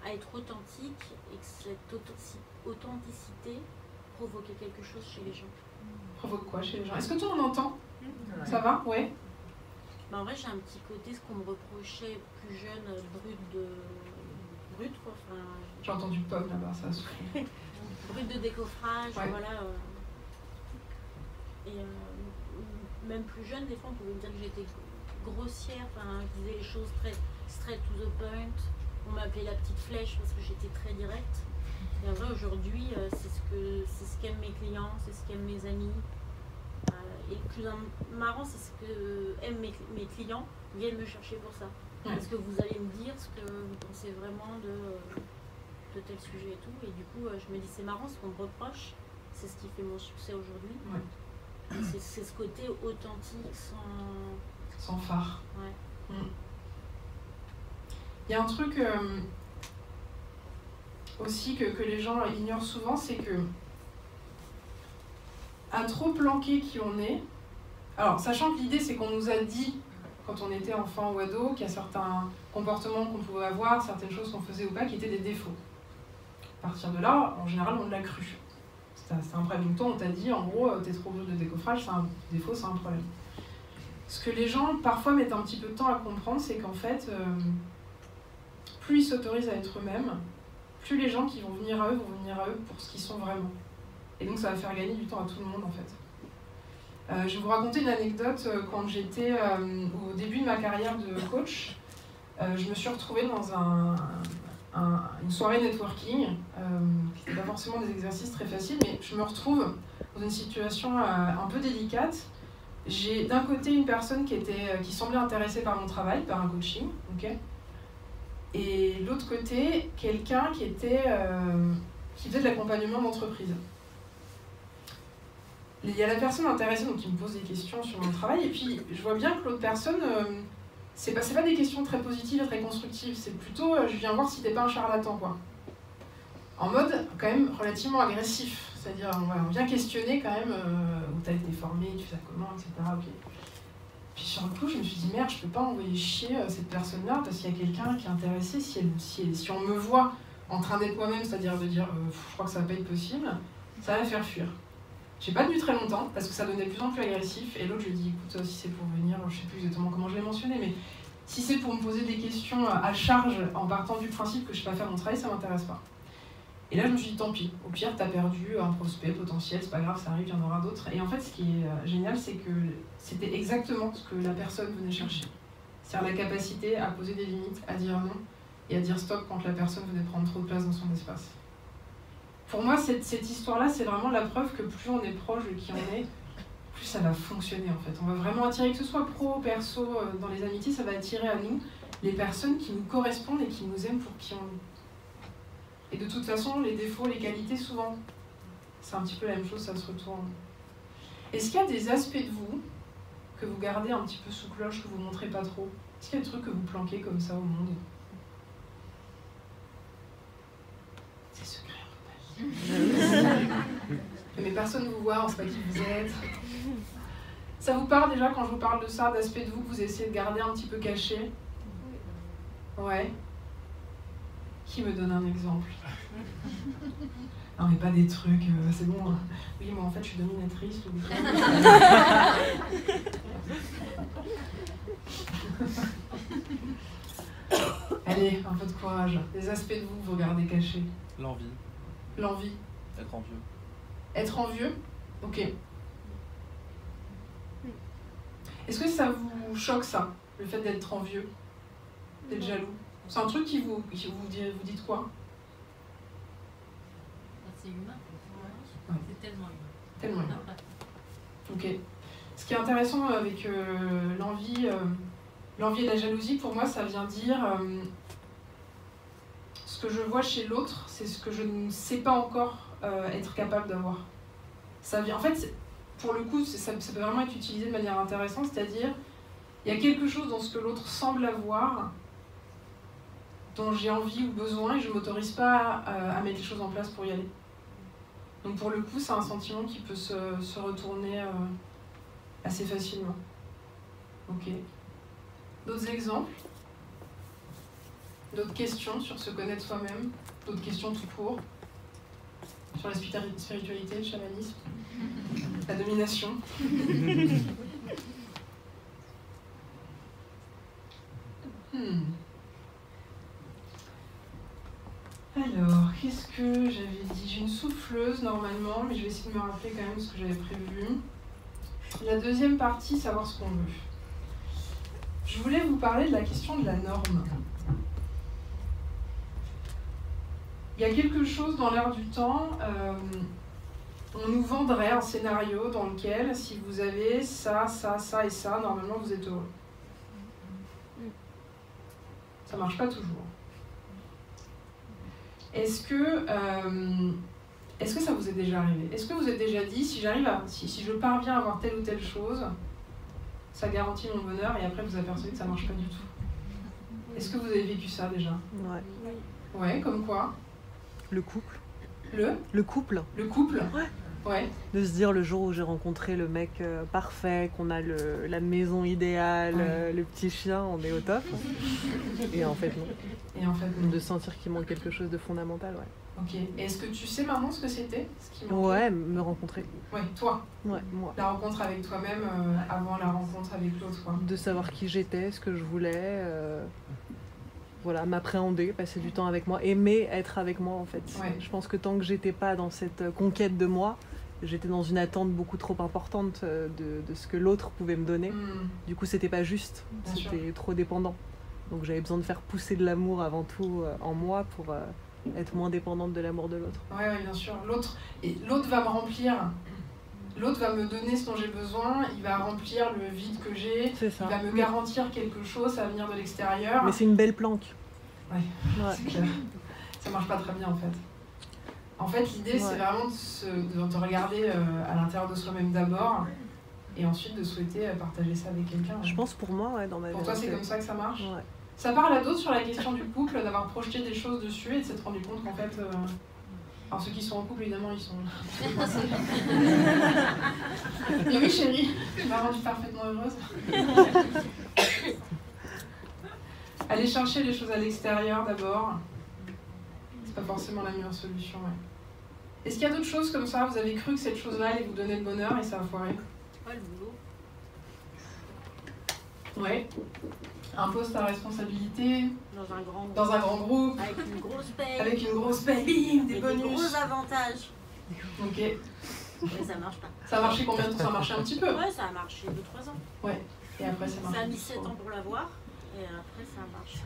S12: à être authentique et que cette authenticité provoquait quelque chose chez les gens.
S3: Provoque quoi chez les gens? Est-ce que toi on entend? Ça va? Ouais.
S12: En vrai, j'ai un petit côté, ce qu'on me reprochait plus jeune, brut quoi. Enfin,
S3: j'ai entendu pomme là-bas, ça se fait.
S12: Brut de décoffrage,
S3: ouais.
S12: Voilà. Et même plus jeune, des fois, on pouvait me dire que j'étais grossière. Enfin, je disais les choses très straight to the point. On m'appelait la petite flèche parce que j'étais très directe. Et en vrai, aujourd'hui, c'est ce qu'aiment mes clients, c'est ce qu'aiment mes amis. Et le plus marrant, c'est ce que aiment mes clients, viennent me chercher pour ça. Ouais. Parce que vous allez me dire ce que vous pensez vraiment de tel sujet et tout. Et du coup, je me dis, c'est marrant, ce qu'on me reproche, c'est ce qui fait mon succès aujourd'hui. Ouais. C'est ce côté authentique,
S3: sans phare.
S12: Ouais.
S3: Il y a un truc aussi que les gens ignorent souvent, c'est que à trop planquer qui on est, alors sachant que l'idée c'est qu'on nous a dit quand on était enfant ou ado qu'il y a certains comportements qu'on pouvait avoir, certaines choses qu'on faisait ou pas qui étaient des défauts. À partir de là, en général, on l'a cru. C'est un problème. Donc toi, on t'a dit, en gros, t'es trop vieux de décoffrage, c'est un défaut, c'est un problème. Ce que les gens, parfois, mettent un petit peu de temps à comprendre, c'est qu'en fait, plus ils s'autorisent à être eux-mêmes, plus les gens qui vont venir à eux pour ce qu'ils sont vraiment. Et donc, ça va faire gagner du temps à tout le monde, en fait. Je vais vous raconter une anecdote. Quand j'étais au début de ma carrière de coach, je me suis retrouvée dans une soirée networking, qui n'était pas forcément des exercices très faciles, mais je me retrouve dans une situation un peu délicate. J'ai d'un côté une personne qui semblait intéressée par mon travail, par un coaching, okay, et de l'autre côté, quelqu'un qui faisait de l'accompagnement d'entreprise. Il y a la personne intéressée donc, qui me pose des questions sur mon travail, et puis je vois bien que l'autre personne, c'est pas des questions très positives et très constructives, c'est plutôt je viens voir si t'es pas un charlatan, quoi. En mode quand même relativement agressif, c'est-à-dire on vient questionner quand même où t'as été formé, tu fais ça comment, etc. Okay. Puis sur le coup, je me suis dit merde, je peux pas envoyer chier cette personne-là parce qu'il y a quelqu'un qui est intéressé, si on me voit en train d'être moi-même, c'est-à-dire de dire je crois que ça va pas être possible, ça va faire fuir. J'ai pas tenu très longtemps parce que ça devenait de plus en plus agressif et l'autre je lui ai dit écoute si c'est pour venir, je sais plus exactement comment je l'ai mentionné, mais si c'est pour me poser des questions à charge en partant du principe que je sais pas faire mon travail, ça m'intéresse pas. Et là je me suis dit tant pis, au pire t'as perdu un prospect potentiel, c'est pas grave, ça arrive, il y en aura d'autres. Et en fait ce qui est génial c'est que c'était exactement ce que la personne venait chercher. C'est-à-dire la capacité à poser des limites, à dire non et à dire stop quand la personne venait prendre trop de place dans son espace. Pour moi, cette histoire-là, c'est vraiment la preuve que plus on est proche de qui on est, plus ça va fonctionner en fait. On va vraiment attirer, que ce soit pro, perso, dans les amitiés, ça va attirer à nous les personnes qui nous correspondent et qui nous aiment pour qui on est. Et de toute façon, les défauts, les qualités, souvent, c'est un petit peu la même chose, ça se retourne. Est-ce qu'il y a des aspects de vous que vous gardez un petit peu sous cloche, que vous ne montrez pas trop? Est-ce qu'il y a des trucs que vous planquez comme ça au monde? C'est secret. Mais personne ne vous voit, on ne sait pas qui vous êtes. Ça vous parle déjà quand je vous parle de ça, d'aspects de vous que vous essayez de garder un petit peu cachés? Ouais. Qui me donne un exemple? Non mais pas des trucs, c'est bon. Oui, moi en fait je suis dominatrice le week-end. Allez, un peu de courage. Les aspects de vous que vous gardez cachés.
S11: L'envie.
S3: L'envie.
S11: Être envieux.
S3: Être envieux? Ok. Est-ce que ça vous choque ça, le fait d'être envieux? D'être jaloux? C'est un truc qui vous dites quoi?
S13: C'est humain.
S3: Ouais.
S13: C'est tellement humain.
S3: Tellement humain. Ok. Ce qui est intéressant avec l'envie et la jalousie, pour moi, ça vient dire ce que je vois chez l'autre, c'est ce que je ne sais pas encore être capable d'avoir. Ça vient, en fait, pour le coup, ça peut vraiment être utilisé de manière intéressante, c'est-à-dire, il y a quelque chose dans ce que l'autre semble avoir, dont j'ai envie ou besoin, et je ne m'autorise pas à mettre les choses en place pour y aller. Donc pour le coup, c'est un sentiment qui peut se retourner assez facilement. Ok. D'autres exemples? D'autres questions sur se connaître soi-même? D'autres questions tout court? Sur la spiritualité, le chamanisme? La domination? Alors, qu'est-ce que j'avais dit? J'ai une souffleuse normalement, mais je vais essayer de me rappeler quand même ce que j'avais prévu. La deuxième partie, savoir ce qu'on veut. Je voulais vous parler de la question de la norme. Il y a quelque chose dans l'air du temps, on nous vendrait un scénario dans lequel, si vous avez ça, ça, ça et ça, normalement vous êtes heureux. Ça marche pas toujours. Est-ce que ça vous est déjà arrivé? Est-ce que vous êtes déjà dit, si je parviens à avoir telle ou telle chose, ça garantit mon bonheur, et après vous apercevez que ça marche pas du tout? Est-ce que vous avez vécu ça déjà?
S10: Ouais.
S3: Ouais, comme quoi?
S10: Le couple.
S3: Le couple? Le couple? Ouais.
S10: De se dire le jour où j'ai rencontré le mec parfait, qu'on a la maison idéale, le petit chien, on est au top. Et en fait non.
S3: Et en fait non.
S10: De sentir qu'il manque quelque chose de fondamental, ouais.
S3: Ok. Et est-ce que tu sais maintenant ce que c'était, ce qui manquait?
S10: Ouais, me rencontrer.
S3: Ouais, toi?
S10: Ouais, moi.
S3: La rencontre avec toi-même avant la rencontre avec l'autre, quoi.
S10: De savoir qui j'étais, ce que je voulais, voilà, m'appréhender, passer du temps avec moi, aimer être avec moi en fait.
S3: Ouais.
S10: Je pense que tant que j'étais pas dans cette conquête de moi, j'étais dans une attente beaucoup trop importante de ce que l'autre pouvait me donner. Du coup, c'était pas juste, c'était trop dépendant. Donc j'avais besoin de faire pousser de l'amour avant tout en moi pour être moins dépendante de l'amour de l'autre.
S3: Ouais, bien sûr. L'autre va me remplir. L'autre va me donner ce dont j'ai besoin, il va remplir le vide que j'ai, il va me garantir quelque chose, ça va venir de l'extérieur.
S10: Mais c'est une belle planque.
S3: Ouais. C'est clair. Ça marche pas très bien en fait. En fait, l'idée c'est vraiment de regarder à l'intérieur de soi-même d'abord, et ensuite de souhaiter partager ça avec quelqu'un.
S10: Je pense pour moi, dans ma vie.
S3: Pour toi, c'est comme ça que ça marche?
S10: Ouais.
S3: Ça parle à d'autres sur la question du couple, d'avoir projeté des choses dessus et de s'être rendu compte qu'en fait... Alors ceux qui sont en couple, évidemment, ils sont... Mais oui, chérie, tu m'as rendue parfaitement heureuse. Aller chercher les choses à l'extérieur d'abord, c'est pas forcément la meilleure solution. Ouais. Est-ce qu'il y a d'autres choses comme ça? Vous avez cru que cette chose-là allait vous donner le bonheur et ça a foiré?
S12: Ouais, le boulot.
S3: Ouais. Un poste à responsabilité.
S12: Dans un grand
S3: groupe.
S12: Avec une grosse paye.
S3: Avec une grosse paye, des bonus.
S12: Des gros avantages.
S3: Ok.
S12: Mais ça marche pas.
S3: Ça a marché combien de temps? Ça a marché un petit peu?
S12: Ouais, ça a marché 2-3 ans.
S3: Ouais. Et après, ça marche.
S12: Ça a mis 7 ans pour l'avoir. Et après, ça a marché.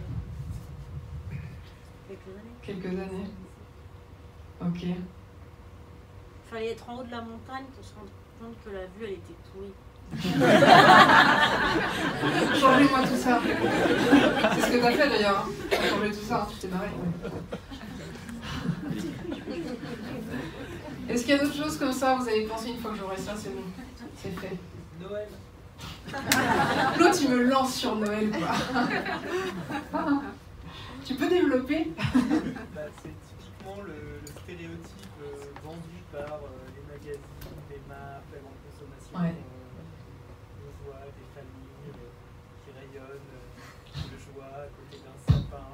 S12: Quelques années.
S3: Quelques années. Ok.
S12: Fallait être en haut de la montagne pour se rendre compte que la vue, elle était pourrie.
S3: Changez-moi tout ça. C'est ce que t'as fait d'ailleurs. Changer tout ça, tu t'es marré. Est-ce qu'il y a d'autres choses comme ça? Vous avez pensé une fois que j'aurai ça, c'est bon. C'est fait.
S7: Noël.
S3: L'autre, tu me lances sur Noël, quoi. Tu peux développer?
S7: C'est typiquement le stéréotype vendu par les magazines, les marques, la grande consommation.
S3: Ouais.
S7: On voit des familles qui rayonnent de joie à côté d'un sapin.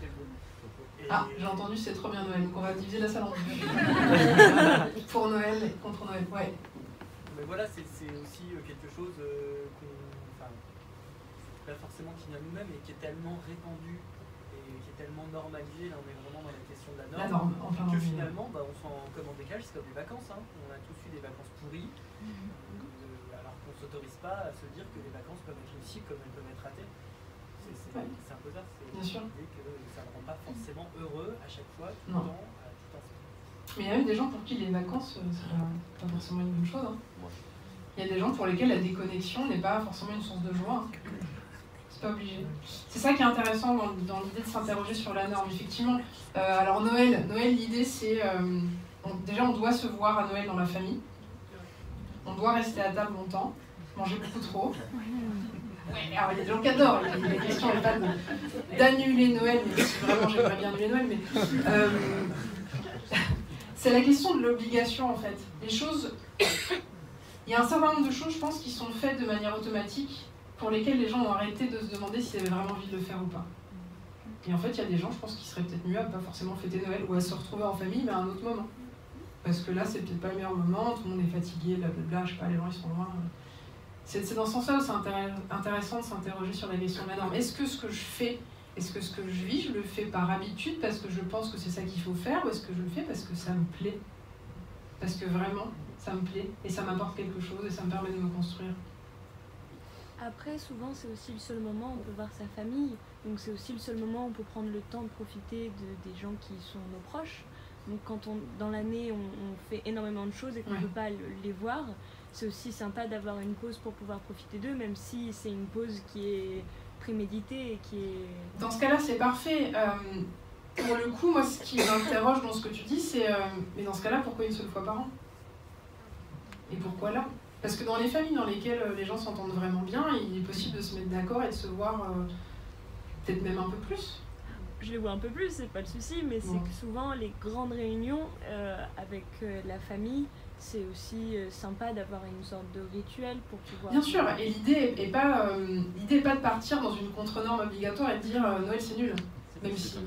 S7: C'est beau.
S3: Ah, j'ai entendu, c'est trop bien Noël, donc on va diviser la salle en deux. Pour Noël et contre Noël, ouais.
S7: Mais voilà, c'est aussi quelque chose pas forcément qui vient de nous-mêmes, mais qui est tellement répandu et qui est tellement normalisé. Là, on est vraiment dans la question de la norme, que finalement, on s'en comme en décalage, c'est comme les vacances. Hein. On a tous eu des vacances pourries, alors qu'on ne s'autorise pas à se dire que les vacances peuvent être réussies comme elles peuvent être ratées. C'est un peu ça. C'est l'idée que ça ne rend pas forcément heureux à chaque fois, tout le temps, à tout instant.
S3: Mais il y a même des gens pour qui les vacances, c'est pas forcément une bonne chose. Hein. Il y a des gens pour lesquels la déconnexion n'est pas forcément une source de joie. C'est pas obligé. C'est ça qui est intéressant dans l'idée de s'interroger sur la norme, effectivement. Alors Noël, l'idée c'est... déjà, on doit se voir à Noël dans la famille. On doit rester à table longtemps, manger beaucoup trop. Ouais, alors il y a des gens qui adorent, la question n'est pas d'annuler Noël, mais si vraiment j'aimerais bien annuler Noël, mais... c'est la question de l'obligation, en fait. Les choses... Il y a un certain nombre de choses, je pense, qui sont faites de manière automatique, pour lesquels les gens ont arrêté de se demander s'ils avaient vraiment envie de le faire ou pas. Et en fait, il y a des gens, je pense, qui seraient peut-être mieux à pas forcément fêter Noël ou à se retrouver en famille, mais à un autre moment. Parce que là, c'est peut-être pas le meilleur moment, tout le monde est fatigué, blablabla, je sais pas, les gens ils sont loin. C'est dans ce sens-là où c'est intéressant de s'interroger sur la question de la norme. Est-ce que ce que je fais, est-ce que ce que je vis, je le fais par habitude parce que je pense que c'est ça qu'il faut faire, ou est-ce que je le fais parce que ça me plaît? Parce que vraiment, ça me plaît, et ça m'apporte quelque chose, et ça me permet de me construire.
S13: Après, souvent, c'est aussi le seul moment où on peut voir sa famille. Donc c'est aussi le seul moment où on peut prendre le temps de profiter des gens qui sont nos proches. Donc quand dans l'année, on fait énormément de choses et qu'on ne peut pas les voir, c'est aussi sympa d'avoir une pause pour pouvoir profiter d'eux, même si c'est une pause qui est préméditée et qui est...
S3: Dans ce cas-là, c'est parfait. Pour le coup, moi, ce qui m'interroge dans ce que tu dis, c'est mais dans ce cas-là, pourquoi une seule fois par an? Et pourquoi là? Parce que dans les familles dans lesquelles les gens s'entendent vraiment bien, il est possible de se mettre d'accord et de se voir peut-être même un peu plus.
S13: Je les vois un peu plus, c'est pas le souci, mais c'est que souvent les grandes réunions avec la famille, c'est aussi sympa d'avoir une sorte de rituel pour pouvoir...
S3: Bien sûr, et l'idée est pas de partir dans une contre-norme obligatoire et de dire Noël c'est nul. Même si...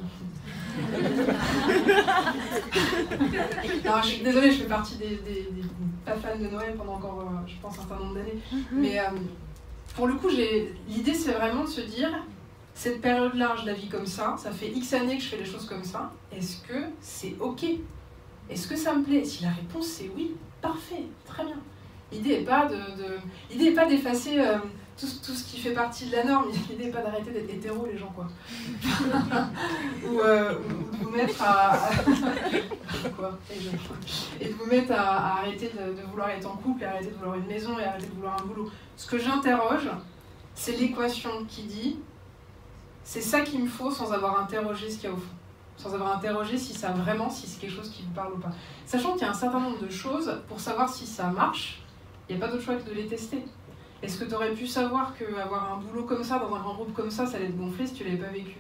S3: Alors, je suis désolée, je fais partie des pas fans de Noël pendant encore, je pense, un certain nombre d'années. Mais pour le coup, l'idée c'est vraiment de se dire, cette période-là, je la vis comme ça fait X années que je fais les choses comme ça, est-ce que c'est OK? Est-ce que ça me plaît? Si la réponse c'est oui, parfait, très bien. L'idée n'est pas d'effacer tout ce qui fait partie de la norme, l'idée n'est pas d'arrêter d'être hétéro les gens, quoi. ou de vous mettre et de vous mettre à arrêter de vouloir être en couple, et arrêter de vouloir une maison, et arrêter de vouloir un boulot. Ce que j'interroge, c'est l'équation qui dit c'est ça qu'il me faut sans avoir interrogé ce qu'il y a au fond. Sans avoir interrogé si c'est quelque chose qui vous parle ou pas. Sachant qu'il y a un certain nombre de choses, pour savoir si ça marche, il n'y a pas d'autre choix que de les tester. Est-ce que tu aurais pu savoir qu'avoir un boulot comme ça, dans un grand groupe comme ça allait te gonfler si tu l'avais pas vécu?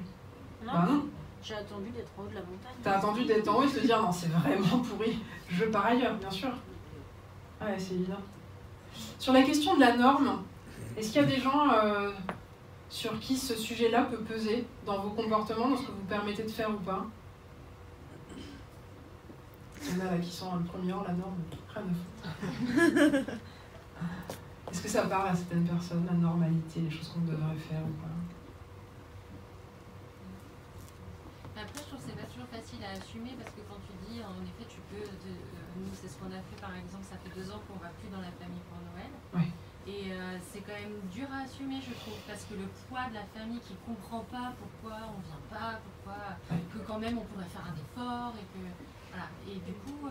S12: Non,
S3: bah non.
S12: J'ai attendu d'être en haut de la montagne.
S3: T'as attendu d'être en haut et de te dire non, c'est vraiment pourri, je pars ailleurs, bien sûr. Ouais, c'est évident. Sur la question de la norme, est-ce qu'il y a des gens sur qui ce sujet-là peut peser dans vos comportements, dans ce que vous permettez de faire ou pas? Il y en a là qui sont le premier rang, la norme, rien à foutre. Est-ce que ça parle à certaines personnes, la normalité, les choses qu'on devrait faire ou pas?
S14: Après, je trouve que c'est pas toujours facile à assumer parce que quand tu dis, en effet, tu peux. Nous, c'est ce qu'on a fait par exemple, ça fait 2 ans qu'on va plus dans la famille pour Noël.
S3: Ouais.
S14: Et c'est quand même dur à assumer, je trouve, parce que le poids de la famille qui comprend pas pourquoi on vient pas, pourquoi. Que quand même on pourrait faire un effort et que. Voilà. Et du coup,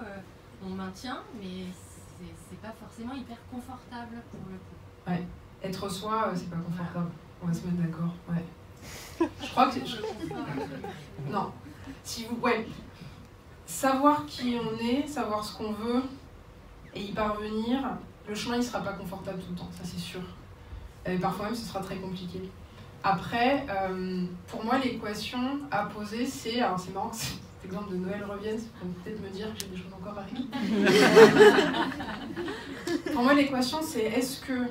S14: on maintient, mais c'est pas forcément hyper confortable pour le coup.
S3: Ouais. Être soi, c'est pas confortable. On va se mettre d'accord. Ouais. Je crois que non. Si vous, savoir qui on est, savoir ce qu'on veut et y parvenir, le chemin il sera pas confortable tout le temps, ça c'est sûr. Et parfois même ce sera très compliqué. Après, pour moi l'équation à poser c'est, alors c'est marrant que cet exemple de Noël revienne, ça peut peut-être me dire que j'ai des choses encore à régler. Pour moi l'équation c'est est-ce que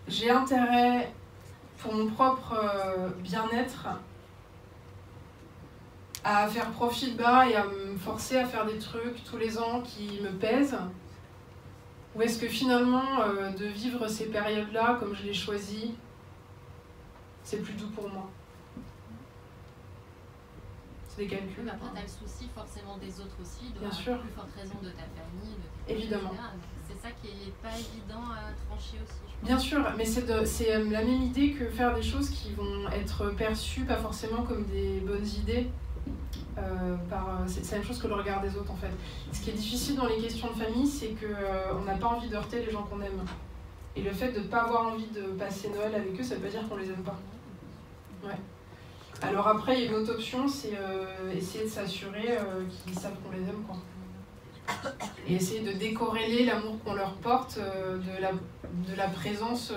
S3: j'ai intérêt pour mon propre bien-être à faire profil bas et à me forcer à faire des trucs tous les ans qui me pèsent? Ou est-ce que finalement, de vivre ces périodes-là comme je l'ai choisi, c'est plus doux pour moi? C'est des calculs.
S14: Mais après, tu as le souci forcément des autres aussi, de
S3: Bien
S14: la
S3: sûr.
S14: plus forte raison de ta famille, de tes
S3: Évidemment.
S14: proches, etc. C'est ça qui est pas évident à trancher aussi, je pense.
S3: Bien sûr, mais c'est la même idée que faire des choses qui vont être perçues pas forcément comme des bonnes idées. C'est la même chose que le regard des autres en fait. Ce qui est difficile dans les questions de famille, c'est qu'on n'a pas envie de heurter les gens qu'on aime. Et le fait de ne pas avoir envie de passer Noël avec eux, ça veut pas dire qu'on les aime pas. Ouais. Alors après, il y a une autre option, c'est essayer de s'assurer qu'ils savent qu'on les aime, quoi. Et essayer de décorréler l'amour qu'on leur porte de la présence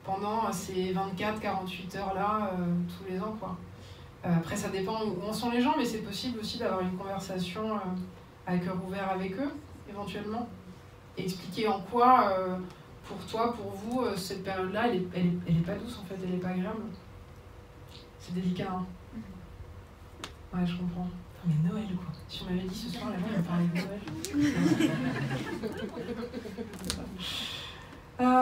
S3: pendant ces 24-48 heures-là, tous les ans, quoi. Après, ça dépend où en sont les gens, mais c'est possible aussi d'avoir une conversation à cœur ouvert avec eux, éventuellement. Et expliquer en quoi, pour toi, pour vous, cette période-là, elle est pas douce en fait, elle est pas agréable. C'est délicat, hein. Ouais, je comprends. Mais Noël, quoi. Si on m'avait dit ce soir, les gens, ils me parlaient de Noël.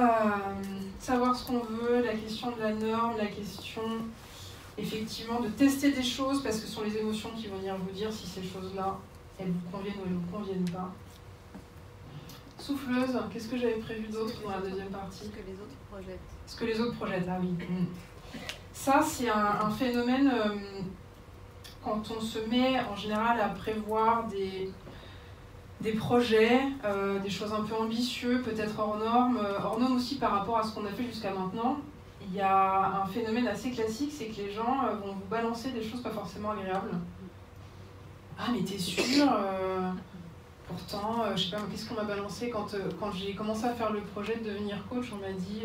S3: Savoir ce qu'on veut, la question de la norme, la question, effectivement, de tester des choses, parce que ce sont les émotions qui vont venir vous dire si ces choses-là, elles vous conviennent ou elles ne vous conviennent pas. Souffleuse, qu'est-ce que j'avais prévu d'autre dans la deuxième partie?
S6: Ce que les autres projettent.
S3: Ce que les autres projettent, ah oui. Ça, c'est un phénomène, quand on se met en général à prévoir des projets, des choses un peu ambitieux, peut-être hors normes aussi par rapport à ce qu'on a fait jusqu'à maintenant. Il y a un phénomène assez classique, c'est que les gens vont vous balancer des choses pas forcément agréables. Ah mais t'es sûr Pourtant, je sais pas, qu'est-ce qu'on m'a balancé quand j'ai commencé à faire le projet de devenir coach, on m'a dit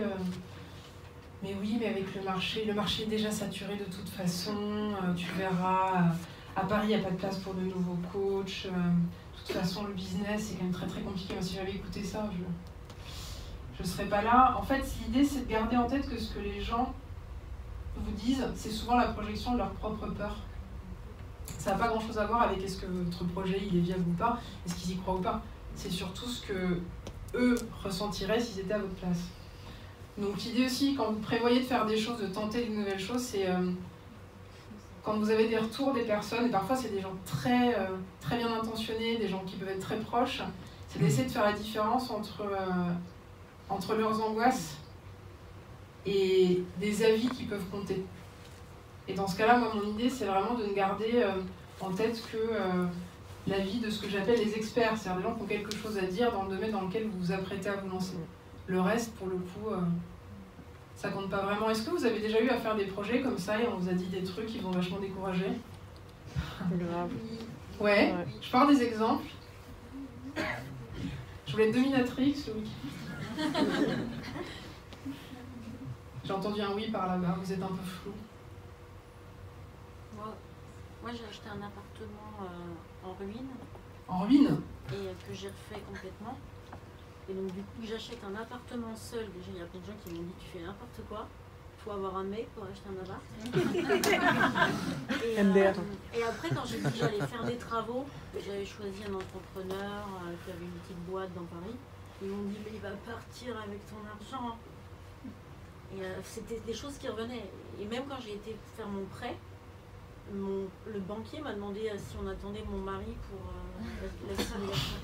S3: mais oui, mais avec le marché est déjà saturé de toute façon, tu verras, à Paris, il n'y a pas de place pour de nouveaux coachs, de toute façon, le business, c'est quand même très très compliqué. Moi, si j'avais écouté ça, je ne serais pas là. En fait, l'idée, c'est de garder en tête que ce que les gens vous disent, c'est souvent la projection de leur propre peur. Ça n'a pas grand-chose à voir avec est-ce que votre projet il est viable ou pas, est-ce qu'ils y croient ou pas. C'est surtout ce que eux ressentiraient s'ils étaient à votre place. Donc l'idée aussi, quand vous prévoyez de faire des choses, de tenter de nouvelles choses, c'est quand vous avez des retours des personnes, et parfois c'est des gens très, très bien intentionnés, des gens qui peuvent être très proches, c'est d'essayer de faire la différence entre leurs angoisses et des avis qui peuvent compter. Et dans ce cas-là, moi, mon idée, c'est vraiment de ne garder en tête que l'avis de ce que j'appelle les experts, c'est-à-dire des gens qui ont quelque chose à dire dans le domaine dans lequel vous vous apprêtez à vous lancer. Le reste, pour le coup, ça compte pas vraiment. Est-ce que vous avez déjà eu à faire des projets comme ça et on vous a dit des trucs qui vont vachement décourager?
S10: Grave.
S3: Ouais, je parle des exemples. Je voulais être dominatrix ce week-end. J'ai entendu un oui par là-bas, vous êtes un peu flou.
S12: Moi j'ai acheté un appartement en ruine.
S3: En ruine?
S12: Et que j'ai refait complètement. Et donc du coup j'achète un appartement seul. Déjà il y a plein de gens qui m'ont dit tu fais n'importe quoi. Il faut avoir un mec pour acheter un appart. Et après quand j'ai dit que j'allais faire des travaux, j'avais choisi un entrepreneur qui avait une petite boîte dans Paris. Ils m'ont dit mais il va partir avec ton argent. Et c'était des choses qui revenaient. Et même quand j'ai été faire mon prêt, le banquier m'a demandé si on attendait mon mari pour la simulation.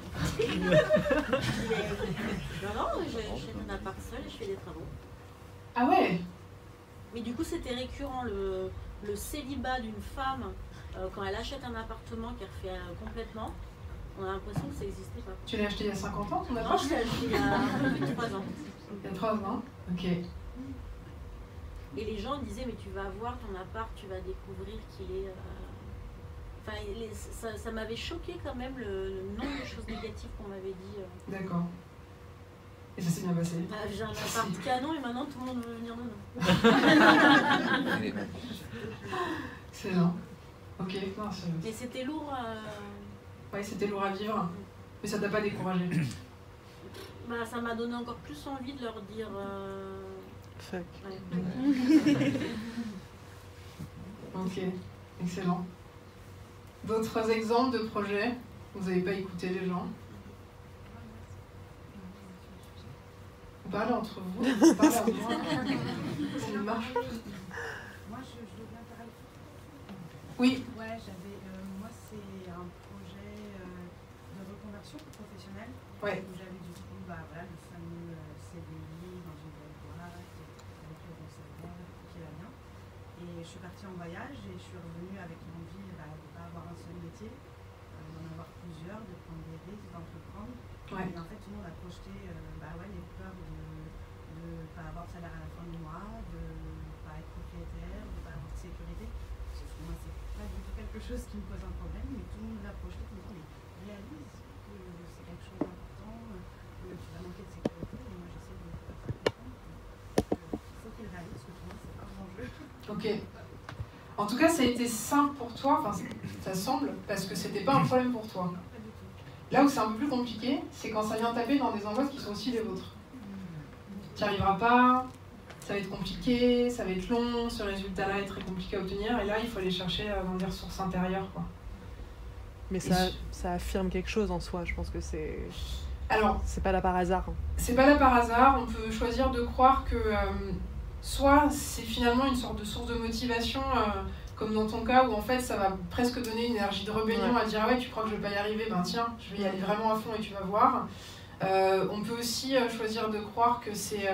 S12: Non, j'achète un appart seul et je fais des travaux.
S3: Ah ouais?
S12: Mais du coup, c'était récurrent, le célibat d'une femme, quand elle achète un appartement qu'elle refait complètement, on a l'impression que ça n'existait pas.
S3: Tu l'as acheté il y a 50 ans, ton appart?
S12: Non, je l'ai acheté il y a un peu plus de 3 ans.
S3: Il y a 3 ans? Ok.
S12: Et les gens disaient, mais tu vas voir ton appart, tu vas découvrir qu'il est... Enfin, ça m'avait choqué quand même le nombre de choses négatives qu'on m'avait dit.
S3: D'accord. Et ça s'est bien passé?
S12: J'ai un appart canon et maintenant tout le monde veut venir dedans.
S3: Excellent. Ok. Non,
S12: mais c'était lourd.
S3: Oui, c'était lourd à vivre. Mais ça t'a pas découragé?
S12: Bah, ça m'a donné encore plus envie de leur dire...
S10: Fuck.
S12: Ouais.
S3: Ok, excellent. D'autres exemples de projets? Vous n'avez pas écouté les gens? Vous parlez entre vous, vous parlez à moi. Ça marche.
S15: Moi, je veux bien parler.
S3: Oui.
S15: Ouais, moi, c'est un projet de reconversion professionnelle.
S3: Ouais.
S15: Où j'avais du coup, le fameux CDI dans une belle boîte, avec le bon salaire, qui va bien. Et je suis partie en voyage et je suis revenue avec l'envie de ne pas avoir un seul métier, d'en avoir plusieurs, de prendre des risques, d'entreprendre.
S3: Ouais.
S15: Et en fait, tout le monde a projeté les peurs de ne pas avoir de salaire à la fin du mois, de ne pas être propriétaire, de ne pas avoir de sécurité. Sauf que moi, c'est pas du tout quelque chose qui me pose un problème, mais tout le monde l'a projeté, tout le monde réalise que c'est quelque chose d'important, que tu vas manquer de sécurité, et moi j'essaie de faire ça comprendre. Il faut qu'ils réalisent que pour moi, c'est pas mon jeu.
S3: Ok. En tout cas, ça a été simple pour toi, enfin, ça semble, parce que c'était pas un problème pour toi. Là où c'est un peu plus compliqué, c'est quand ça vient taper dans des angoisses qui sont aussi les vôtres. tu n'y arriveras pas, ça va être compliqué, ça va être long, ce résultat-là est très compliqué à obtenir, et là, il faut aller chercher dans des ressources intérieures, quoi.
S10: Mais ça affirme quelque chose en soi, je pense que c'est...
S3: Alors,
S10: c'est pas là par hasard.
S3: C'est pas là par hasard, on peut choisir de croire que soit c'est finalement une sorte de source de motivation, comme dans ton cas, où en fait ça va presque donner une énergie de rébellion à dire ah ouais, tu crois que je vais pas y arriver, ben tiens, je vais y aller vraiment à fond et tu vas voir. On peut aussi choisir de croire que c'est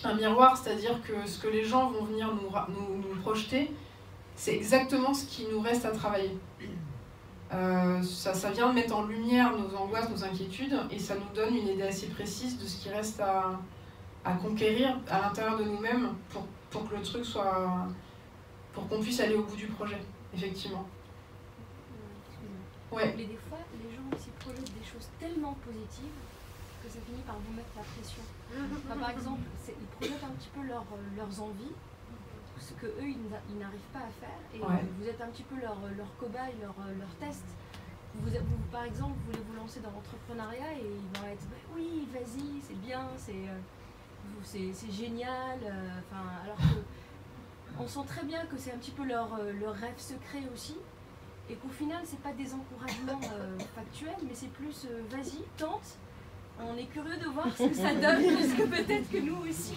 S3: un miroir, c'est-à-dire que ce que les gens vont venir nous projeter, c'est exactement ce qui nous reste à travailler. Ça vient de mettre en lumière nos angoisses, nos inquiétudes, et ça nous donne une idée assez précise de ce qui reste à conquérir à l'intérieur de nous-mêmes pour que le truc soit... pour qu'on puisse aller au bout du projet, effectivement. Ouais.
S13: Mais des fois, les gens aussi projettent des choses tellement positives que ça finit par vous mettre la pression. Enfin, par exemple, ils projettent un petit peu leurs envies, ce qu'eux, ils n'arrivent pas à faire, et vous êtes un petit peu leur cobaye, leur test. Vous, par exemple, vous voulez vous lancer dans l'entrepreneuriat et ils vont être « oui, vas-y, c'est bien, c'est génial », alors qu'on sent très bien que c'est un petit peu leur rêve secret aussi, et qu'au final, c'est pas des encouragements factuels, mais c'est plus « vas-y, tente ». On est curieux de voir ce que ça donne, parce que peut-être que nous aussi...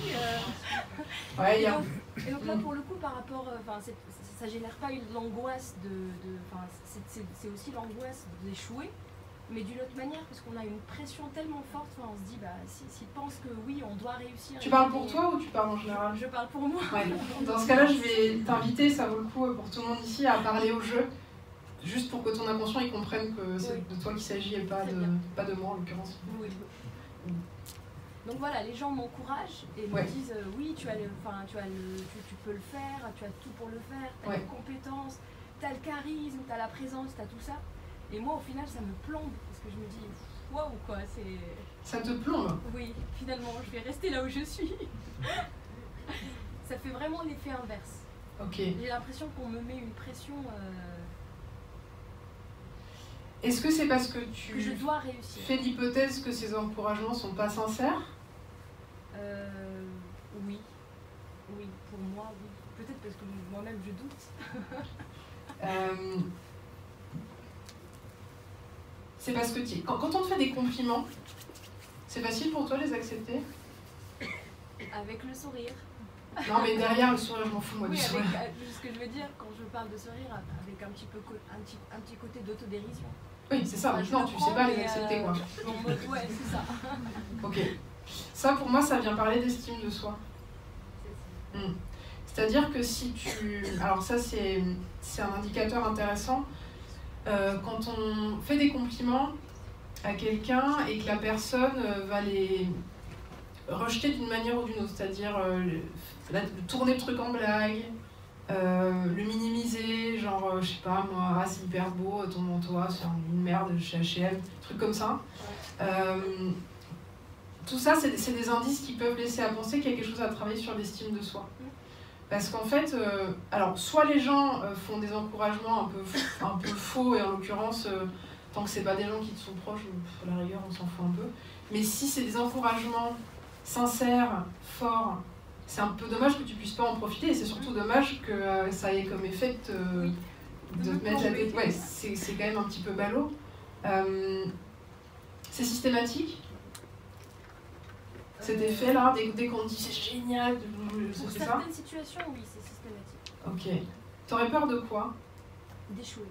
S13: Et donc là, pour le coup, par rapport... ça génère pas l'angoisse c'est aussi l'angoisse d'échouer, mais d'une autre manière, parce qu'on a une pression tellement forte, on se dit, s'ils pensent que oui, on doit réussir...
S3: Tu parles pour toi ou tu parles en général?
S13: Je parle pour moi.
S3: Ouais. Dans ce cas-là, je vais t'inviter, ça vaut le coup pour tout le monde ici, à parler au jeu, juste pour que ton inconscient il comprenne que c'est de toi qu'il s'agit et pas de moi en l'occurrence.
S13: Oui. Donc voilà, les gens m'encouragent et me disent oui, tu peux le faire, tu as tout pour le faire, tu as les compétences, tu as le charisme, tu as la présence, tu as tout ça. Et moi, au final, ça me plombe parce que je me dis waouh, quoi, c'est.
S3: Ça te plombe? Oui,
S13: finalement, je vais rester là où je suis. Ça fait vraiment l'effet inverse.
S3: Ok.
S13: J'ai l'impression qu'on me met une pression.
S3: Est-ce que c'est parce que tu
S13: je dois réussir.
S3: Fais l'hypothèse que ces encouragements ne sont pas sincères?
S13: Oui. Oui, pour moi, oui. Peut-être parce que moi-même je doute.
S3: C'est parce que quand on te fait des compliments, c'est facile pour toi de les accepter?
S13: Avec le sourire.
S3: Non, mais derrière le sourire, je m'en fous, moi, du sourire.
S13: Ce que je veux dire, quand je parle de sourire, avec un petit côté d'autodérision.
S3: Oui, c'est ça, maintenant tu sais pas les accepter, quoi.
S13: Ouais, c'est ça.
S3: Ok. Ça, pour moi, ça vient parler d'estime de soi. C'est-à-dire que si tu... Alors ça, c'est un indicateur intéressant. Quand on fait des compliments à quelqu'un et que la personne va les rejeter d'une manière ou d'une autre, c'est-à-dire tourner le truc en blague, le minimiser, genre, je sais pas, moi, c'est hyper beau, ton manteau, c'est une merde chez H&M, truc comme ça. Tout ça, c'est des indices qui peuvent laisser à penser qu'il y a quelque chose à travailler sur l'estime de soi. Parce qu'en fait, alors, soit les gens font des encouragements un peu faux, et en l'occurrence, tant que c'est pas des gens qui te sont proches, à la rigueur, on s'en fout un peu. Mais si c'est des encouragements sincères, forts, c'est un peu dommage que tu puisses pas en profiter, et c'est surtout dommage que ça ait comme effet de te mettre la tête. Ouais, c'est quand même un petit peu ballot. C'est systématique? Cet effet-là, dès qu'on dit c'est génial,
S13: pour
S3: c'est ça?
S13: certaines situations, oui, c'est systématique.
S3: Ok. T'aurais peur de quoi?
S13: D'échouer.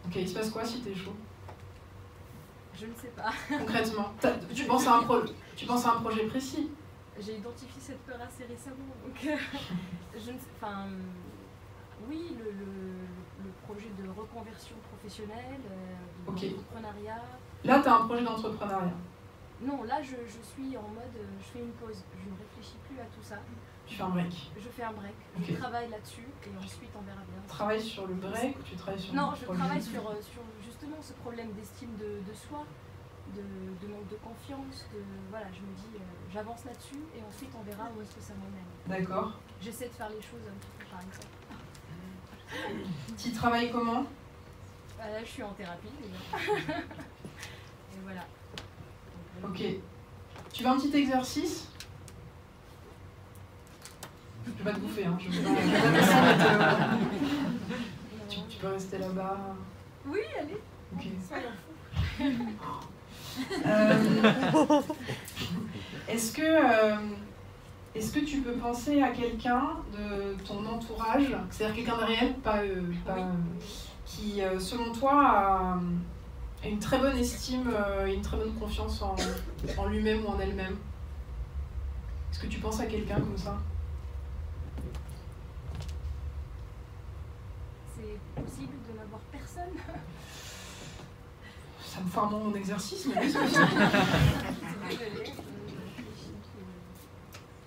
S3: Ok, il se passe quoi si t'échoues?
S13: Je ne sais pas.
S3: Concrètement, tu penses à un projet précis?
S13: J'ai identifié cette peur assez récemment, donc je ne sais, oui, le projet de reconversion professionnelle, d'entrepreneuriat.
S3: Là, tu as un projet d'entrepreneuriat?
S13: Non, là, je suis en mode, je fais une pause, je ne réfléchis plus à tout ça.
S3: Tu fais un break?
S13: Je fais un break, je travaille là-dessus et ensuite on verra bien.
S3: Tu travailles sur le break ou tu travailles sur
S13: Non, je travaille sur justement ce problème d'estime de soi, de manque de confiance, voilà, je me dis, j'avance là-dessus et ensuite on verra où est-ce que ça m'emmène.
S3: D'accord.
S13: J'essaie de faire les choses un petit peu par exemple.
S3: Tu travailles comment?
S13: Là, je suis en thérapie déjà. Et voilà.
S3: Ok. Tu veux un petit exercice? Je vais pas te bouffer, hein. Je vais pas descendre. Tu peux rester là-bas.
S6: Oui, allez.
S3: Ok.
S6: Soyons fous.
S3: Est-ce que tu peux penser à quelqu'un de ton entourage, c'est-à-dire quelqu'un de réel, qui, selon toi, a une très bonne estime, une très bonne confiance en lui-même ou en elle-même? Est-ce que tu penses à quelqu'un comme ça?
S6: C'est possible de n'avoir personne?
S3: Ça me foire mon exercice, mais oui, c'est possible.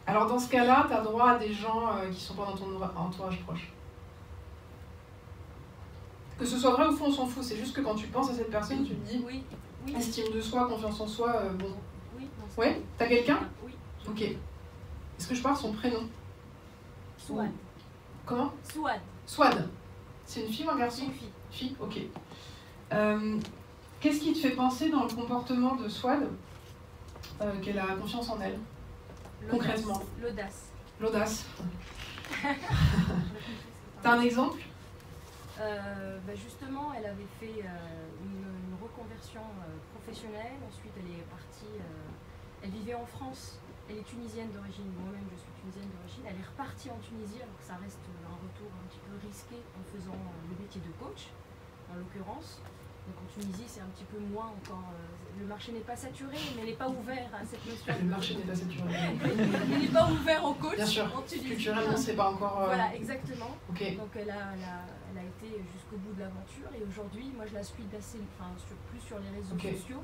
S3: Alors dans ce cas-là, tu as droit à des gens qui sont pas dans ton entourage proche. Que ce soit vrai ou faux, on s'en fout. C'est juste que quand tu penses à cette personne, tu te dis
S6: oui.
S3: Estime de soi, confiance en soi, bon.
S6: Oui.
S3: Ouais, t'as quelqu'un?
S6: Oui.
S3: Ok. Est-ce que je parle son prénom?
S6: Swad.
S3: Comment?
S6: Swad.
S3: Swad. C'est une fille ou un garçon?
S6: Une fille.
S3: Fille, ok. Qu'est-ce qui te fait penser dans le comportement de Swad qu'elle a confiance en elle? Concrètement.
S6: L'audace.
S3: L'audace. T'as un exemple?
S6: Justement, elle avait fait une reconversion professionnelle. Ensuite, elle est partie. Elle vivait en France. Elle est tunisienne d'origine. Moi-même, je suis tunisienne d'origine. Elle est repartie en Tunisie, alors que ça reste un retour un petit peu risqué en faisant le métier de coach, en l'occurrence. Donc en Tunisie, c'est un petit peu moins encore. Le marché n'est pas saturé, mais il n'est pas ouvert à cette notion.
S3: Le marché n'est pas saturé.
S6: Il n'est pas ouvert au coach.
S3: Bien sûr.
S6: En Tunisie.
S3: Culturellement, c'est pas encore.
S6: Voilà, exactement.
S3: Ok.
S6: Donc elle a été jusqu'au bout de l'aventure. Et aujourd'hui, moi, je la suis plus sur les réseaux sociaux.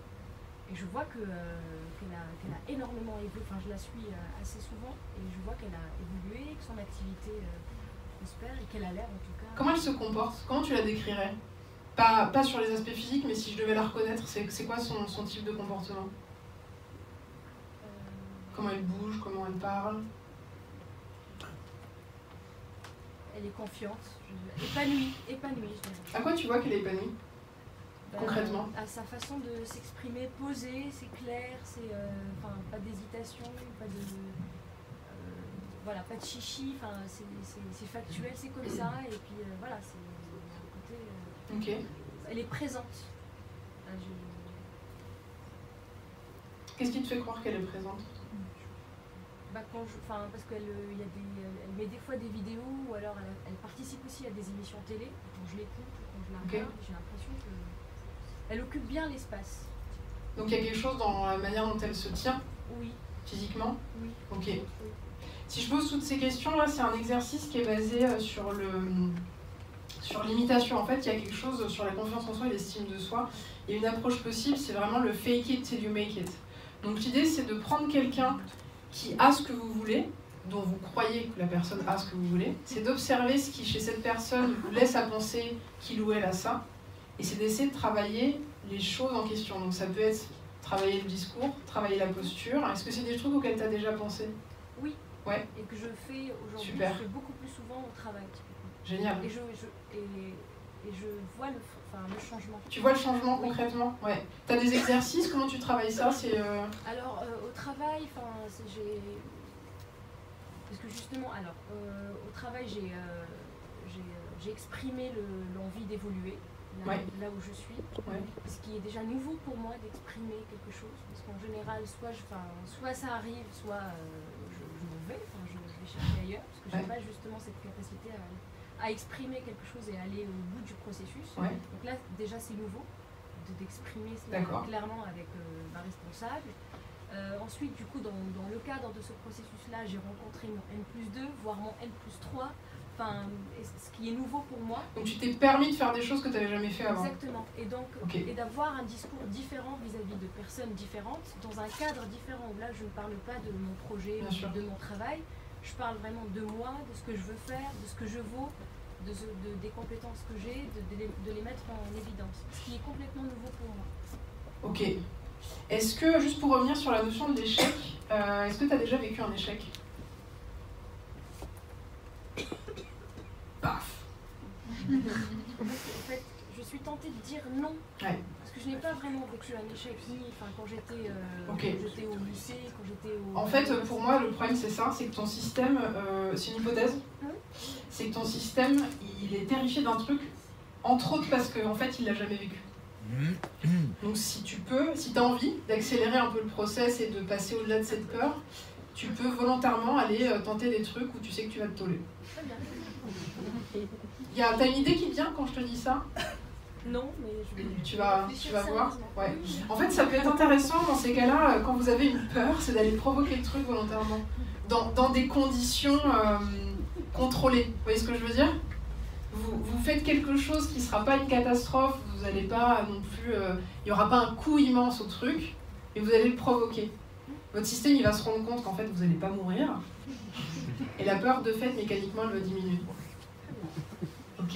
S6: Et je vois qu'elle a énormément évolué. Enfin, je la suis assez souvent. Et je vois qu'elle a évolué, que son activité prospère et qu'elle a l'air, en tout cas.
S3: Comment elle se comporte? Comment tu la décrirais? Pas sur les aspects physiques, mais si je devais la reconnaître, c'est quoi son type de comportement? Comment elle bouge, comment elle parle?
S6: Elle est confiante, épanouie, je dirais.
S3: À quoi tu vois qu'elle est épanouie? Concrètement?
S6: À sa façon de s'exprimer, posée, c'est clair, c'est pas d'hésitation, pas de pas de chichi, c'est factuel, c'est comme ça, et puis voilà, c'est un côté.
S3: Ok.
S6: Elle est présente.
S3: Qu'est-ce qui te fait croire qu'elle est présente?
S6: Parce qu'elle elle met des fois des vidéos, ou alors elle participe aussi à des émissions télé. Quand je l'écoute, quand je la regarde, j'ai l'impression qu'elle occupe bien l'espace.
S3: Donc il y a quelque chose dans la manière dont elle se tient?
S6: Oui.
S3: Physiquement?
S6: Oui.
S3: Ok. Oui. Si je pose toutes ces questions, là, c'est un exercice qui est basé sur l'imitation. En fait, il y a quelque chose sur la confiance en soi et l'estime de soi. Il y a une approche possible, c'est vraiment le fake it till you make it. Donc l'idée, c'est de prendre quelqu'un qui a ce que vous voulez, dont vous croyez que la personne a ce que vous voulez, c'est d'observer ce qui, chez cette personne, vous laisse à penser qu'il ou elle a ça, et c'est d'essayer de travailler les choses en question. Donc ça peut être travailler le discours, travailler la posture. Est-ce que c'est des trucs auxquels tu as déjà pensé?
S6: Oui.
S3: Ouais.
S6: Et que je fais aujourd'hui,
S3: Super.
S6: je fais beaucoup plus souvent au travail.
S3: Génial.
S6: Et je vois le changement.
S3: Tu vois le changement concrètement? Ouais. Tu as des exercices? Comment tu travailles ça?
S6: Alors, au travail, parce que justement, au travail, j'ai exprimé l'envie d'évoluer là où je suis.
S3: Ouais.
S6: Ce qui est déjà nouveau pour moi d'exprimer quelque chose. Parce qu'en général, soit ça arrive, soit je m'en vais, je vais chercher ailleurs. Parce que je n'ai pas justement cette capacité à exprimer quelque chose et aller au bout du processus.
S3: Ouais.
S6: Donc là, déjà, c'est nouveau d'exprimer cela clairement avec ma responsable. Ensuite, du coup, dans le cadre de ce processus-là, j'ai rencontré mon N+2, voire mon N+3, ce qui est nouveau pour moi.
S3: Donc tu t'es permis de faire des choses que tu n'avais jamais fait avant.
S6: Exactement. Et donc, et d'avoir un discours différent vis-à-vis de personnes différentes, dans un cadre différent, où là, je ne parle pas de mon projet, de mon travail, je parle vraiment de moi, de ce que je veux faire, de ce que je vaux, des compétences que j'ai, de les mettre en évidence. Ce qui est complètement nouveau pour moi.
S3: Ok. Est-ce que, juste pour revenir sur la notion de l'échec, est-ce que tu as déjà vécu un échec? Paf.
S6: En fait, je suis
S13: tenté de dire non.
S3: Ouais.
S13: Parce que je n'ai pas vraiment vécu un échec ni quand j'étais au lycée, quand j'étais au...
S3: En fait, pour moi, le problème c'est ça, c'est que ton système, c'est une hypothèse, c'est que ton système, il est terrifié d'un truc, entre autres parce qu'en fait, il l'a jamais vécu. Donc si tu as envie d'accélérer un peu le process et de passer au-delà de cette peur, tu peux volontairement aller tenter des trucs où tu sais que tu vas te toller.
S13: Très bien.
S3: T'as une idée qui te vient quand je te dis ça?
S13: Non, mais je vais...
S3: Tu vas voir. Ouais. En fait, ça peut être intéressant dans ces cas-là, quand vous avez une peur, c'est d'aller provoquer le truc volontairement. Dans des conditions contrôlées. Vous voyez ce que je veux dire? Vous faites quelque chose qui ne sera pas une catastrophe, vous n'allez pas non plus... il n'y aura pas un coup immense au truc, et vous allez le provoquer. Votre système, il va se rendre compte qu'en fait, vous n'allez pas mourir. Et la peur, de fait, mécaniquement, elle va diminuer. Ok.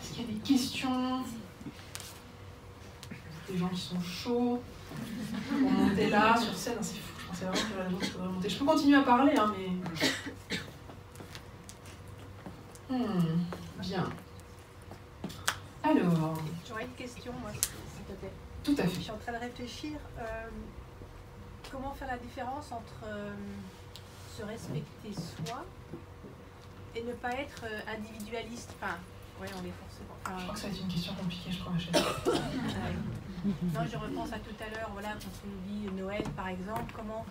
S3: Est-ce qu'il y a des questions? Des gens qui sont chauds pour monter là, sur scène, c'est fou, je pensais vraiment que la chose pourrait monter. Je peux continuer à parler, hein, mais... Bien. Alors...
S8: J'aurais une question, moi, s'il te plaît.
S3: Tout à fait.
S8: Je suis en train de réfléchir. Comment faire la différence entre se respecter soi et ne pas être individualiste? Enfin, ouais, on est forcément...
S3: je crois que ça va être une question compliquée, je crois, Rachel.
S8: Non, je repense à tout à l'heure, voilà, quand on nous dit Noël, par exemple, comment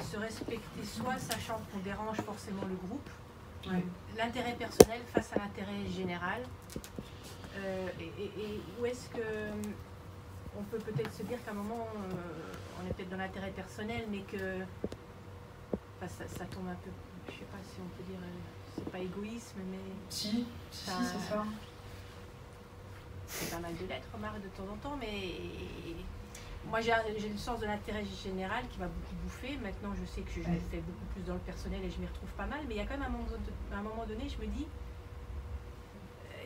S8: se respecter soi, sachant qu'on dérange forcément le groupe.
S3: Ouais.
S8: L'intérêt personnel face à l'intérêt général. Et où est-ce que on peut peut-être se dire qu'à un moment on est peut-être dans l'intérêt personnel, mais que ça tombe un peu, je sais pas si on peut dire, c'est pas égoïsme, mais
S3: si c'est ça.
S8: C'est pas mal de l'être, remarque, de temps en temps, mais moi j'ai le sens de l'intérêt général qui m'a beaucoup bouffé. Maintenant je sais que je fais beaucoup plus dans le personnel et je m'y retrouve pas mal, mais il y a quand même un moment donné, je me dis,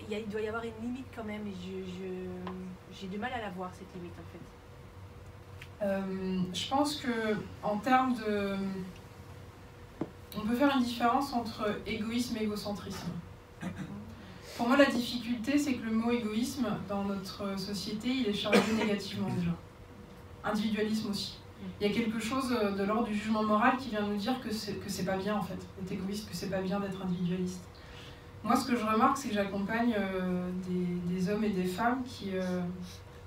S8: il doit y avoir une limite quand même, et j'ai du mal à la voir, cette limite en fait.
S3: Je pense que en termes de... On peut faire une différence entre égoïsme et égocentrisme. Pour moi, la difficulté, c'est que le mot égoïsme, dans notre société, il est chargé négativement déjà. Individualisme aussi. Il y a quelque chose de l'ordre du jugement moral qui vient nous dire que c'est pas bien en fait, d'être égoïste, que c'est pas bien d'être individualiste. Moi, ce que je remarque, c'est que j'accompagne des hommes et des femmes qui,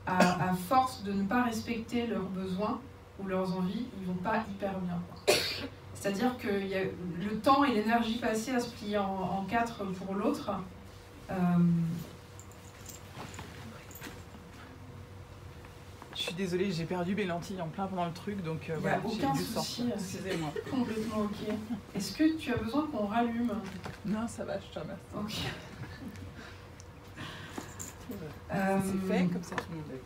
S3: à force de ne pas respecter leurs besoins ou leurs envies, ils vont pas hyper bien. C'est-à-dire que y a le temps et l'énergie passée à se plier en quatre pour l'autre.
S16: Je suis désolée, j'ai perdu mes lentilles en plein pendant le truc, donc
S3: il n'y
S16: voilà,
S3: a aucun souci, excusez-moi. Complètement ok. Est-ce que tu as besoin qu'on rallume?
S16: Non, ça va, je te remercie.
S3: Ok.
S16: C'est fait, comme ça tout le monde l'a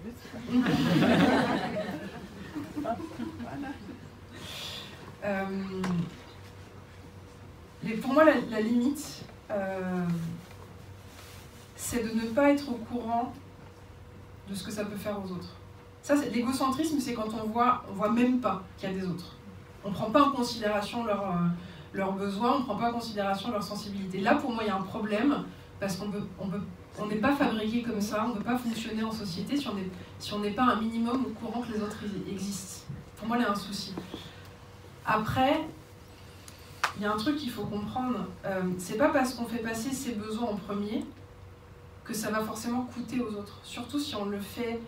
S3: vu. Pour moi, la limite, c'est de ne pas être au courant de ce que ça peut faire aux autres. Ça, l'égocentrisme, c'est quand on voit même pas qu'il y a des autres. On ne prend pas en considération leurs besoins, on ne prend pas en considération leur sensibilité. Là, pour moi, il y a un problème, parce qu'on n'est pas fabriqué comme ça, on ne peut pas fonctionner en société si on n'est pas un minimum au courant que les autres existent. Pour moi, il y a un souci. Après, il y a un truc qu'il faut comprendre, c'est pas parce qu'on fait passer ses besoins en premier que ça va forcément coûter aux autres. Surtout si on le fait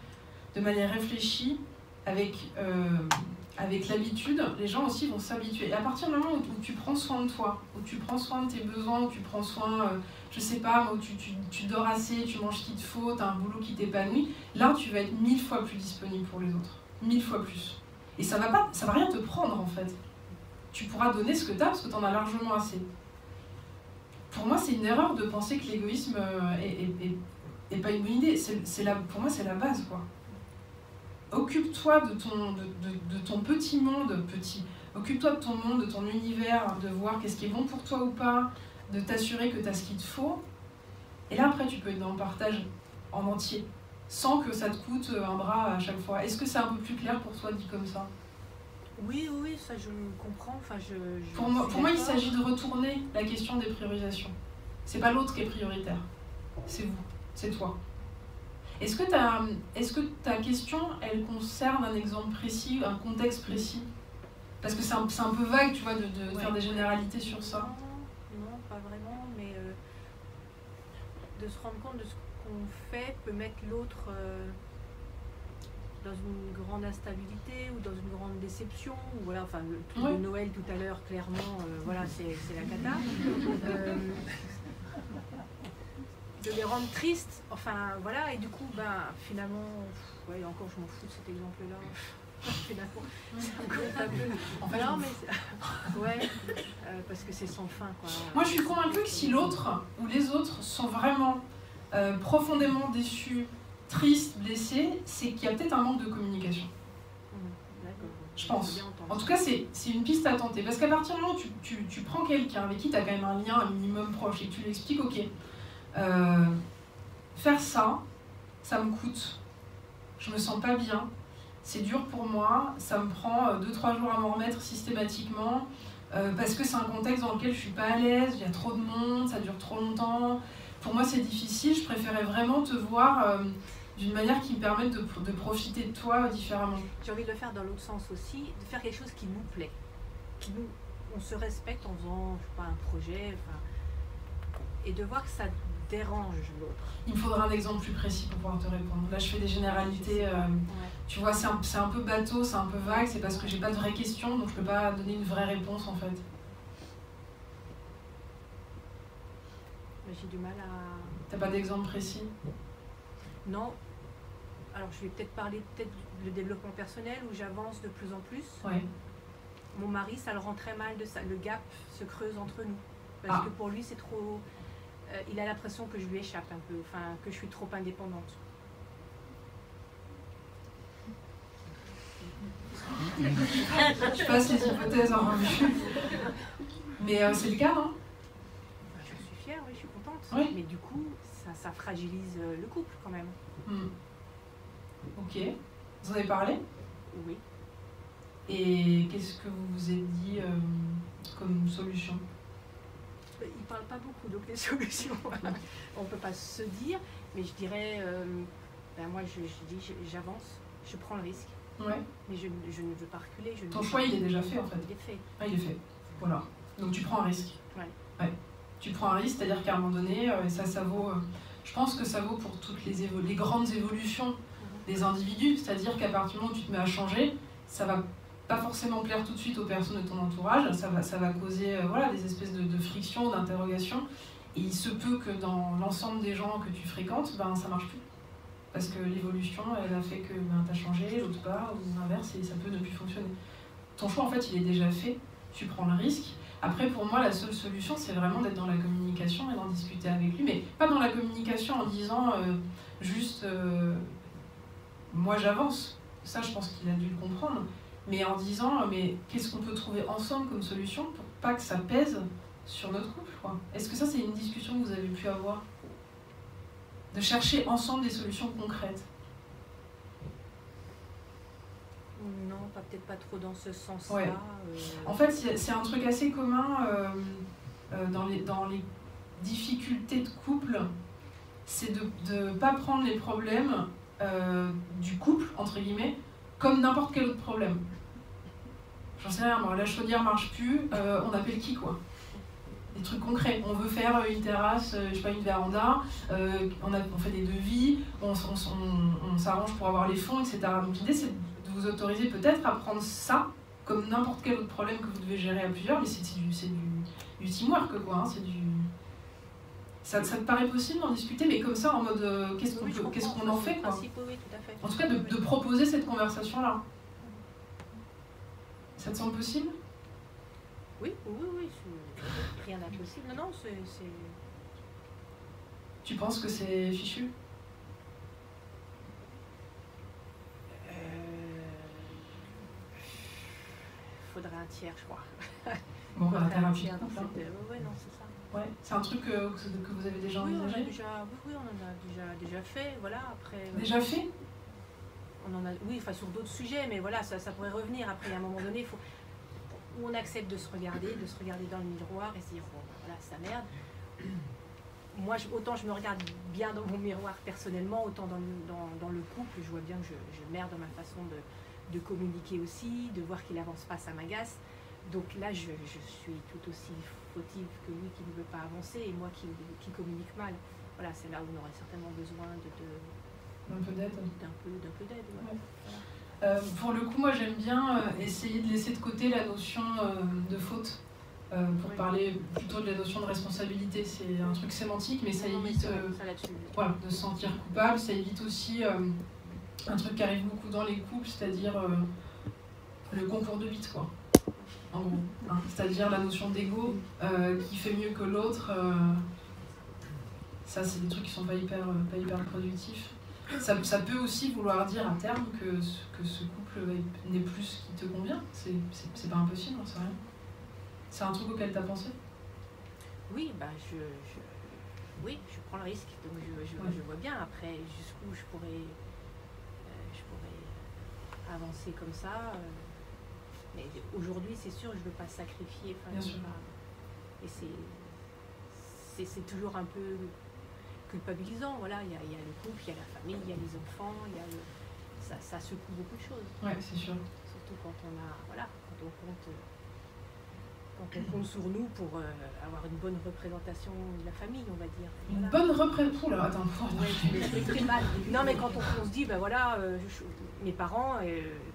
S3: de manière réfléchie, avec l'habitude, les gens aussi vont s'habituer. Et à partir du moment où tu prends soin de toi, où tu prends soin de tes besoins, où tu prends soin, je sais pas, où tu dors assez, tu manges ce qu'il te faut, tu as un boulot qui t'épanouit, là tu vas être 1000 fois plus disponible pour les autres. 1000 fois plus. Et ça va rien te prendre en fait. Tu pourras donner ce que tu as parce que tu en as largement assez. Pour moi, c'est une erreur de penser que l'égoïsme est pas une bonne idée. Pour moi, c'est la base, quoi. Occupe-toi de ton petit monde, occupe-toi de ton monde, de ton univers, de voir qu'est-ce qui est bon pour toi ou pas, de t'assurer que tu as ce qu'il te faut. Et là, après, tu peux être dans le partage en entier, sans que ça te coûte un bras à chaque fois. Est-ce que c'est un peu plus clair pour toi, dit comme ça?
S8: Oui, ça je comprends. Enfin,
S3: pour moi, il s'agit de retourner la question des priorisations. C'est pas l'autre qui est prioritaire. c'est vous, c'est toi. Est-ce que ta question, elle concerne un exemple précis, un contexte précis? Parce que c'est un peu vague, tu vois, de faire des généralités sur ça.
S8: Non, pas vraiment, mais de se rendre compte de ce qu'on fait peut mettre l'autre dans une grande instabilité ou dans une grande déception. Ou voilà, enfin, le truc de Noël tout à l'heure, clairement, voilà, c'est la cata. De les rendre tristes, enfin voilà, et du coup, ben finalement, ouais, encore je m'en fous de cet exemple-là. Finalement, c'est encore un peu.
S3: En fait,
S8: non, mais ouais, parce que c'est sans fin, quoi.
S3: Moi, je suis convaincue que si l'autre ou les autres sont vraiment profondément déçus, tristes, blessés, c'est qu'il y a peut-être un manque de communication. Je pense. En tout cas, c'est une piste à tenter. Parce qu'à partir du moment où tu prends quelqu'un avec qui tu as quand même un lien un minimum proche et que tu lui expliques, ok, faire ça, ça me coûte, je me sens pas bien, c'est dur pour moi, ça me prend 2-3 jours à m'en remettre systématiquement, parce que c'est un contexte dans lequel je suis pas à l'aise, il y a trop de monde, ça dure trop longtemps, pour moi c'est difficile, je préférais vraiment te voir d'une manière qui me permette de profiter de toi différemment.
S8: J'ai envie de le faire dans l'autre sens aussi, de faire quelque chose qui nous plaît, on se respecte en faisant, je sais pas, un projet, enfin, et de voir que ça dérange l'autre.
S3: Il me faudra un exemple plus précis pour pouvoir te répondre. Là, je fais des généralités. Tu vois, c'est un peu bateau, c'est un peu vague, c'est parce que j'ai pas de vraie question, donc je peux pas donner une vraie réponse en fait.
S8: Mais j'ai du mal à...
S3: T'as pas d'exemple précis?
S8: Non. Alors, je vais peut-être parler du développement personnel où j'avance de plus en plus.
S3: Ouais.
S8: Mon mari, ça le rend très mal de ça. Le gap se creuse entre nous. Parce que pour lui, c'est trop... il a l'impression que je lui échappe un peu, enfin, que je suis trop indépendante.
S3: Je passe les hypothèses en revue. Mais c'est le cas, non?
S8: Je suis fière, oui, je suis contente.
S3: Oui.
S8: Mais du coup, ça fragilise le couple quand même.
S3: Ok. Vous en avez parlé?
S8: Oui.
S3: Et qu'est-ce que vous vous êtes dit comme solution?
S8: Il ne parle pas beaucoup, donc les solutions, on ne peut pas se dire, mais je dirais, moi je dis j'avance, je prends le risque,
S3: ouais.
S8: Mais je ne veux pas reculer.
S3: Ton choix il est déjà fait en fait.
S8: Il est fait.
S3: Ah, il est fait, voilà. Donc tu prends un risque.
S8: Ouais.
S3: Tu prends un risque, c'est-à-dire qu'à un moment donné, ça vaut, je pense que ça vaut pour toutes les grandes évolutions des individus, c'est-à-dire qu'à partir du moment où tu te mets à changer, ça va pas forcément plaire tout de suite aux personnes de ton entourage, ça va causer voilà, des espèces de frictions, d'interrogations, et il se peut que dans l'ensemble des gens que tu fréquentes, ça marche plus. Parce que l'évolution, elle a fait que tu as changé, l'autre part, ou l'inverse, et ça peut ne plus fonctionner. Ton choix, en fait, il est déjà fait, tu prends le risque. Après, pour moi, la seule solution, c'est vraiment d'être dans la communication et d'en discuter avec lui, mais pas dans la communication en disant juste moi j'avance. Ça, je pense qu'il a dû le comprendre. Mais en disant, mais qu'est-ce qu'on peut trouver ensemble comme solution pour pas que ça pèse sur notre couple, quoi. Est-ce que ça, c'est une discussion que vous avez pu avoir? De chercher ensemble des solutions concrètes?
S8: Non, peut-être pas trop dans ce sens-là.
S3: Ouais. En fait, c'est un truc assez commun dans les difficultés de couple, c'est de ne pas prendre les problèmes du couple, entre guillemets, comme n'importe quel autre problème. J'en sais rien, moi, la chaudière marche plus, on appelle qui, quoi? Des trucs concrets. On veut faire une terrasse, je sais pas, une véranda, on fait des devis, on s'arrange pour avoir les fonds, etc. Donc l'idée, c'est de vous autoriser peut-être à prendre ça comme n'importe quel autre problème que vous devez gérer à plusieurs, mais c'est du teamwork, quoi. Hein, ça te paraît possible d'en discuter, mais comme ça, en mode qu'est-ce qu'on en fait, quoi.
S8: Oui, tout à fait.
S3: En tout cas, de proposer cette conversation-là. Ça te semble possible?
S8: Oui, rien d'impossible. Non, c'est...
S3: Tu penses que c'est fichu?
S8: Faudrait un tiers, je crois.
S3: Bon,
S8: faudrait
S3: un
S8: un
S3: tiers.
S8: Ouais, non, c'est ça.
S3: Ouais, c'est un truc que vous avez déjà envisagé?
S8: Oui, on en a déjà fait, voilà, après...
S3: Déjà fait?
S8: On en a, oui, enfin sur d'autres sujets, mais voilà, ça pourrait revenir après, à un moment donné, où on accepte de se regarder dans le miroir et se dire, bon, voilà, c'est ta merde. moi, autant je me regarde bien dans mon miroir personnellement, autant dans le couple, je vois bien que je merde dans ma façon de communiquer aussi, de voir qu'il avance pas, ça m'agace. Donc là, je suis tout aussi fautive que lui qui ne veut pas avancer et moi qui communique mal. Voilà, c'est là où on aurait certainement besoin
S3: d'un peu d'aide.
S8: D'un peu d'aide, ouais.
S3: Voilà. Pour le coup, moi j'aime bien essayer de laisser de côté la notion de faute pour parler plutôt de la notion de responsabilité. C'est un truc sémantique, mais ça évite voilà, de se sentir coupable. Ça évite aussi un truc qui arrive beaucoup dans les couples, c'est-à-dire le concours de bite, quoi. En gros, hein. C'est-à-dire la notion d'ego qui fait mieux que l'autre. Ça, c'est des trucs qui sont pas hyper productifs. Ça peut aussi vouloir dire à terme que ce couple n'est plus ce qui te convient. C'est pas impossible, c'est rien. C'est un truc auquel tu as pensé?
S8: Oui, bah oui, je prends le risque. Donc je vois bien après jusqu'où je pourrais avancer comme ça. Mais aujourd'hui, c'est sûr, je ne veux pas sacrifier.
S3: Bien sûr.
S8: Et c'est toujours un peu culpabilisant. Voilà, il y a le couple, il y a la famille, il y a les enfants, ça secoue beaucoup de choses.
S3: Ouais, c'est sûr.
S8: Surtout quand on compte sur nous pour avoir une bonne représentation de la famille, on va dire.
S3: Une bonne représentation. Oula, attends.
S8: Je très mal. Non, mais quand on se dit, ben voilà, mes parents,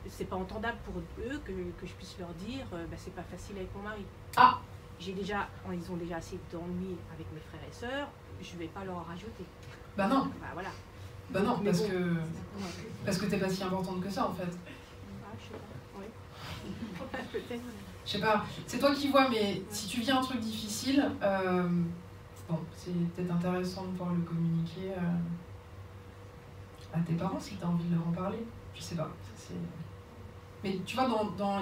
S8: c'est pas entendable pour eux que je puisse leur dire, c'est pas facile avec mon mari.
S3: Ah.
S8: Ils ont déjà assez d'ennuis avec mes frères et sœurs, je vais pas leur en rajouter.
S3: Bah non.
S8: Bah voilà.
S3: Bah non, parce que t'es pas si importante que ça en fait.
S8: Ah, je sais pas. Ouais. Peut-être.
S3: Je sais pas, c'est toi qui vois, mais si tu vis un truc difficile, bon, c'est peut-être intéressant de pouvoir le communiquer à tes parents si tu as envie de leur en parler. Je sais pas. Mais tu vois,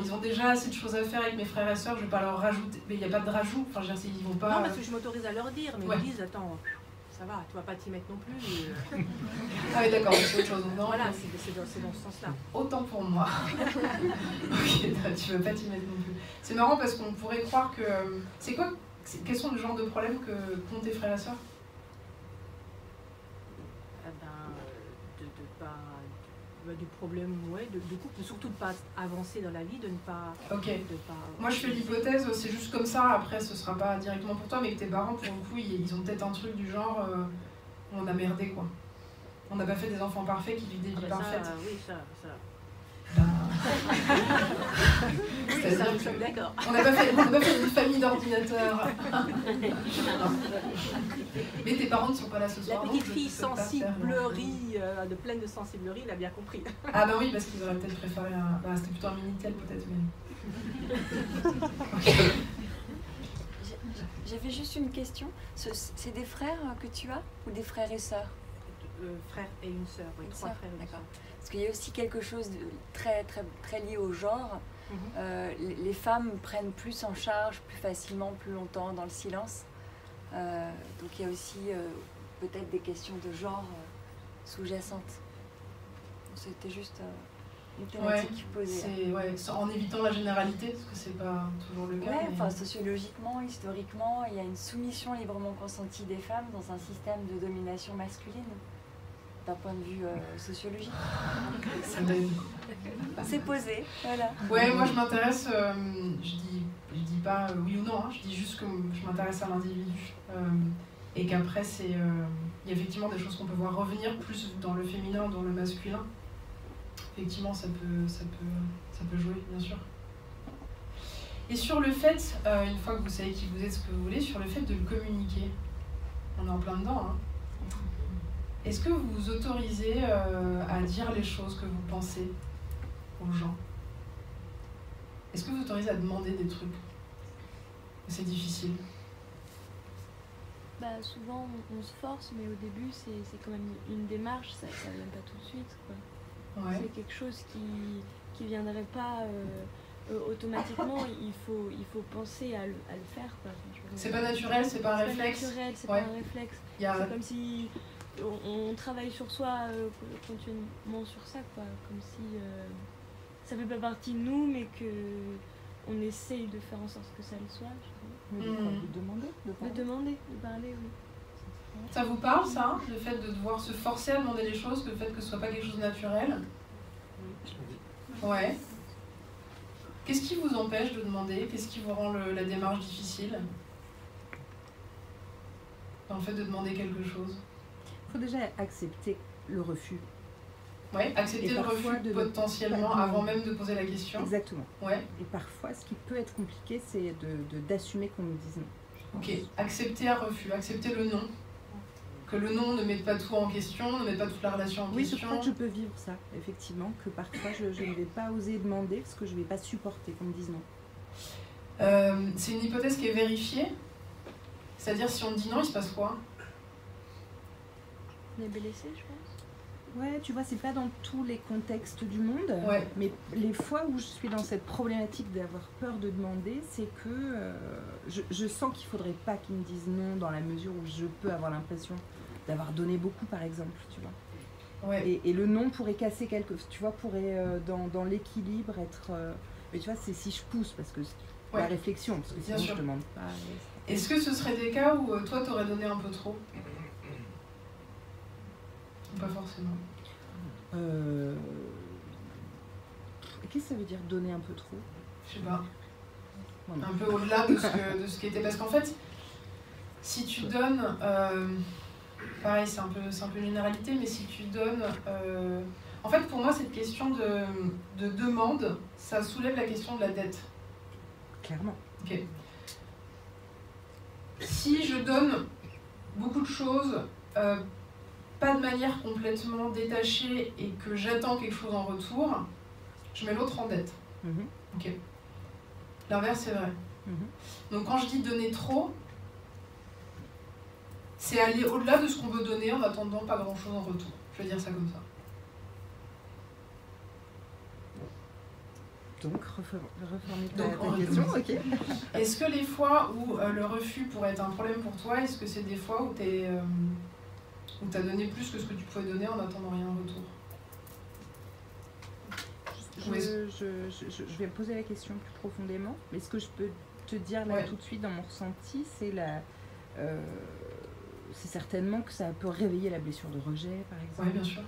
S3: ils ont déjà assez de choses à faire avec mes frères et sœurs, je vais pas leur rajouter. Mais il n'y a pas de rajout, enfin, je veux dire, ils vont pas.
S8: Non, parce que je m'autorise à leur dire, mais ils me disent, attends, ça va, tu vas pas t'y mettre non plus.
S3: Ah oui, d'accord, c'est autre chose. Non,
S8: voilà, c'est dans ce sens-là.
S3: Autant pour moi. Ok, tu veux pas t'y mettre non plus. C'est marrant parce qu'on pourrait croire que. Quels sont les genres de problèmes qu'ont tes frères et sœurs?
S8: Du problème, du couple, surtout de ne pas avancer dans la vie, de ne pas...
S3: Ok. Moi, je fais l'hypothèse, c'est juste comme ça, après, ce sera pas directement pour toi, mais que tes parents, pour le coup, ils ont peut-être un truc du genre, on a merdé, quoi. On n'a pas fait des enfants parfaits qui vivent des vies parfaites.
S8: Oui, ça.
S3: Oui,
S8: ça, nous sommes d'accord.
S3: On n'a pas fait une famille d'ordinateurs. Mais tes parents ne sont pas là ce soir.
S8: La petite fille sensiblerie, pleine de sensiblerie, il a bien compris.
S3: Ah bah oui, parce qu'ils auraient peut-être préféré un... Bah, c'était plutôt un Minitel peut-être, mais...
S17: J'avais juste une question. C'est des frères que tu as ou des frères et sœurs?
S8: Frère et une sœur, oui, 3 frères et une sœur.
S17: Parce qu'il y a aussi quelque chose de très, très, très lié au genre. Les femmes prennent plus en charge, plus facilement, plus longtemps dans le silence. Donc il y a aussi peut-être des questions de genre sous-jacentes. C'était juste une thématique posée.
S3: En évitant la généralité, parce que c'est pas toujours le cas.
S17: Enfin, sociologiquement, historiquement, il y a une soumission librement consentie des femmes dans un système de domination masculine. D'un point de vue sociologique. C'est posé, voilà.
S3: Ouais, moi je m'intéresse, je dis pas oui ou non, hein, je dis juste que je m'intéresse à l'individu. Et qu'après, il y a effectivement des choses qu'on peut voir revenir plus dans le féminin, dans le masculin. Effectivement, ça peut jouer, bien sûr. Et sur le fait, une fois que vous savez qui vous êtes, ce que vous voulez, sur le fait de le communiquer, on est en plein dedans, hein. Est-ce que vous vous autorisez à dire les choses que vous pensez aux gens? Est-ce que vous vous autorisez à demander des trucs? C'est difficile.
S13: Souvent on se force, mais au début c'est quand même une démarche, ça vient pas tout de suite, quoi. Ouais. C'est quelque chose qui viendrait pas automatiquement, il faut penser à le faire, quoi.
S3: C'est pas naturel, c'est pas un réflexe.
S13: C'est pas naturel, c'est pas un réflexe. C'est comme si on travaille sur soi continuellement sur ça, quoi. Comme si ça fait pas partie de nous, mais qu'on essaye de faire en sorte que ça le soit.
S10: De demander, de parler,
S13: oui.
S3: Ça vous parle, ça, le fait de devoir se forcer à demander les choses, le fait que ce soit pas quelque chose de naturel? Ouais. Qu'est-ce qui vous empêche de demander? Qu'est-ce qui vous rend la démarche difficile dans le fait de demander quelque chose?
S5: Il faut déjà accepter le refus.
S3: Ouais, accepter le refus potentiellement avant même de poser la question.
S5: Exactement.
S3: Ouais.
S5: Et parfois, ce qui peut être compliqué, c'est d'assumer qu'on nous dise non.
S3: Ok, accepter un refus, accepter le non. Que le non ne mette pas tout en question, ne mette pas toute la relation en question.
S5: Oui, je crois que je peux vivre ça, effectivement, que parfois je ne vais pas oser demander parce que je ne vais pas supporter qu'on me dise non.
S3: C'est une hypothèse qui est vérifiée. C'est-à-dire, si on dit non, il se passe quoi?
S13: On est blessé, je pense.
S5: Ouais, tu vois, c'est pas dans tous les contextes du monde, mais les fois où je suis dans cette problématique d'avoir peur de demander, c'est que je sens qu'il faudrait pas qu'ils me disent non dans la mesure où je peux avoir l'impression d'avoir donné beaucoup, par exemple, tu vois.
S3: Ouais.
S5: Et le non pourrait casser tu vois, pourrait dans l'équilibre être... mais tu vois, c'est si je pousse, parce que la réflexion, parce que sinon je demande pas.
S3: Est-ce que ce serait des cas où toi, t'aurais donné un peu trop? Pas forcément.
S5: Qu'est-ce que ça veut dire donner un peu trop?
S3: Je sais pas. Un peu au-delà de ce qui était. Parce qu'en fait, si tu donnes, pareil, c'est un peu une généralité, mais si tu donnes, en fait, pour moi, cette question de demande, ça soulève la question de la dette.
S5: Clairement.
S3: Ok. Si je donne beaucoup de choses, pas de manière complètement détachée et que j'attends quelque chose en retour, je mets l'autre en dette. Ok. L'inverse, c'est vrai. Donc quand je dis donner trop, c'est aller au-delà de ce qu'on veut donner en attendant pas grand-chose en retour. Je vais dire ça comme ça.
S5: Donc, reformer ta question, ok.
S3: Est-ce que les fois où le refus pourrait être un problème pour toi, est-ce que c'est des fois où t'as donné plus que ce que tu pouvais donner en attendant rien en retour?
S5: Je vais me poser la question plus profondément, mais ce que je peux te dire là tout de suite dans mon ressenti, c'est c'est certainement que ça peut réveiller la blessure de rejet, par exemple.
S3: Oui, bien sûr.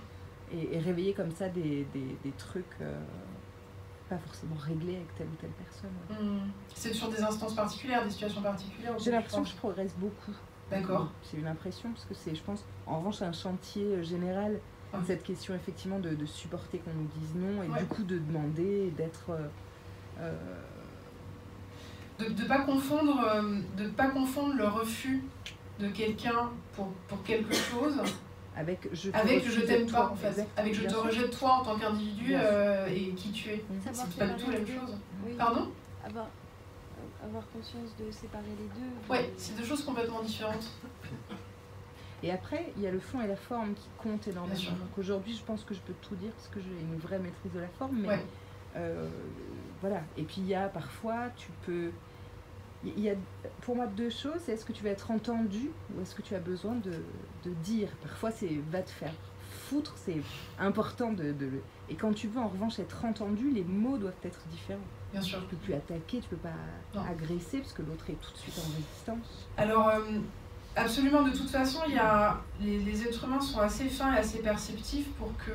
S5: Et réveiller comme ça des trucs pas forcément réglés avec telle ou telle personne.
S3: C'est sur des instances particulières, des situations particulières?
S5: J'ai l'impression que je progresse beaucoup.
S3: D'accord.
S5: C'est une impression, parce que c'est, je pense, en revanche, un chantier général, cette question effectivement de supporter qu'on nous dise non, et du coup de demander, d'être...
S3: De pas confondre le refus de quelqu'un pour quelque chose
S5: avec je
S3: t'aime pas, en fait. Avec je te rejette toi en tant qu'individu et qui tu es. C'est pas du tout la même chose.
S13: Oui.
S3: Pardon?
S13: Avoir conscience de séparer les deux.
S3: Ouais, c'est deux choses complètement différentes.
S5: Et après, il y a le fond et la forme qui comptent énormément. Donc aujourd'hui, je pense que je peux tout dire parce que j'ai une vraie maîtrise de la forme. Mais voilà. Et puis il y a parfois, il y a pour moi deux choses. C'est est-ce que tu vas être entendu ou est-ce que tu as besoin de dire? Parfois, c'est va te faire foutre, c'est important Et quand tu veux en revanche être entendu, les mots doivent être différents.
S3: Bien sûr.
S5: Tu peux plus attaquer, tu peux pas agresser parce que l'autre est tout de suite en résistance.
S3: Alors, absolument, de toute façon, les êtres humains sont assez fins et assez perceptifs pour que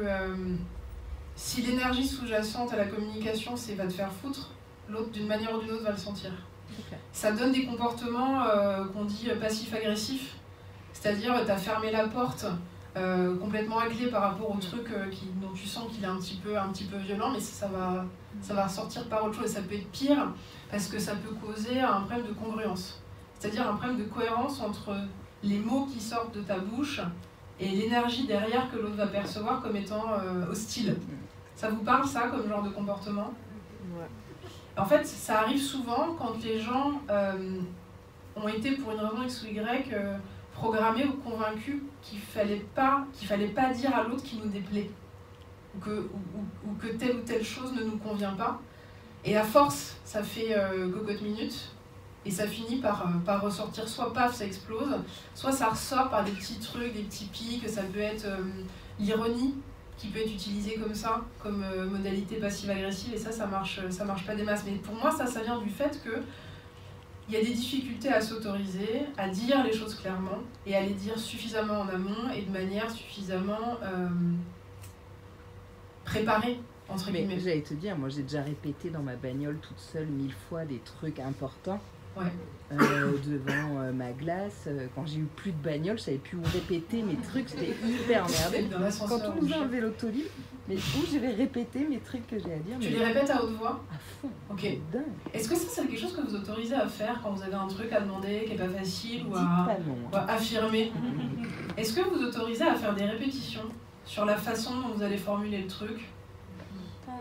S3: si l'énergie sous-jacente à la communication, c'est va te faire foutre, l'autre, d'une manière ou d'une autre, va le sentir.
S5: Okay.
S3: Ça donne des comportements qu'on dit passifs-agressifs, c'est-à-dire tu as fermé la porte complètement à clé par rapport au truc dont tu sens qu'il est un petit peu violent, mais ça va ressortir par autre chose. Et ça peut être pire parce que ça peut causer un problème de congruence, c'est-à-dire un problème de cohérence entre les mots qui sortent de ta bouche et l'énergie derrière que l'autre va percevoir comme étant hostile. Ça vous parle, ça, comme genre de comportement?
S10: Ouais.
S3: En fait, ça arrive souvent quand les gens ont été, pour une raison X ou Y, programmés ou convaincus qu'il fallait pas dire à l'autre qui nous déplaît, ou que telle ou telle chose ne nous convient pas. Et à force, ça fait cocotte minute, et ça finit par ressortir, soit paf, ça explose, soit ça ressort par des petits trucs, des petits pics. Ça peut être l'ironie qui peut être utilisée comme ça, comme modalité passive-agressive, et ça marche pas des masses. Mais pour moi, ça vient du fait que il y a des difficultés à s'autoriser, à dire les choses clairement, et à les dire suffisamment en amont et de manière suffisamment préparée, entre guillemets.
S5: Mais j'allais te dire, moi j'ai déjà répété dans ma bagnole toute seule 1000 fois des trucs importants.
S3: Ouais.
S5: Devant ma glace, quand j'ai eu plus de bagnole, je savais plus où répéter mes trucs, j'étais hyper emmerdée. Quand on nous a enlevé l'autolib, mais où je vais répéter mes trucs que j'ai à dire.
S3: Tu les répètes à haute voix?
S5: À fond.
S3: Ok.
S5: Dingue.
S3: Est-ce que ça, c'est quelque chose que vous autorisez à faire quand vous avez un truc à demander qui n'est pas facile ou à affirmer? Est-ce que vous autorisez à faire des répétitions sur la façon dont vous allez formuler le truc?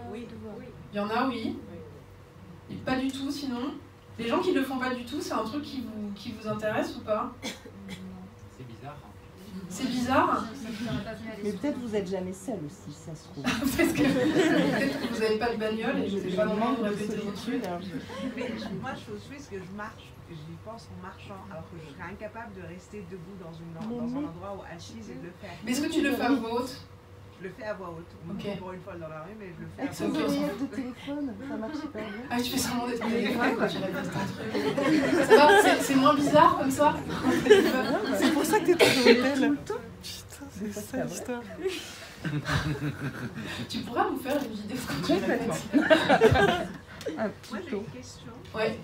S12: Oui.
S3: Il y en a, oui. Et pas du tout, sinon. Les gens qui le font pas du tout, c'est un truc qui vous intéresse ou pas?
S7: C'est bizarre.
S3: C'est bizarre.
S5: Mais peut-être vous êtes jamais seul aussi, ça se trouve.
S3: Parce que peut-être que vous n'avez pas de bagnole et je sais pas comment vous répéter vos trucs.
S15: Mais moi, chose c'est que je marche, j'y pense en marchant, alors que je serais incapable de rester debout dans un endroit où assise et de le faire.
S3: Mais est-ce que tu le fais à voix haute?
S15: Je le fais à voix haute.
S3: Ok.
S15: Pour une fois dans la rue, mais je le fais
S5: Avec
S15: à
S5: son
S15: voix haute.
S5: oreillette de téléphone, ça marche super bien.
S3: Ah, tu fais semblant d'être téléphone quand tu répètes ton truc. Ça va? C'est moins bizarre comme ça?
S10: C'est pour ça que t'es dans l'hôtel. Putain, c'est ça l'histoire.
S3: Tu pourras nous faire une vidéo quand tu répètes.
S15: Moi, j'ai une question.
S3: Ouais.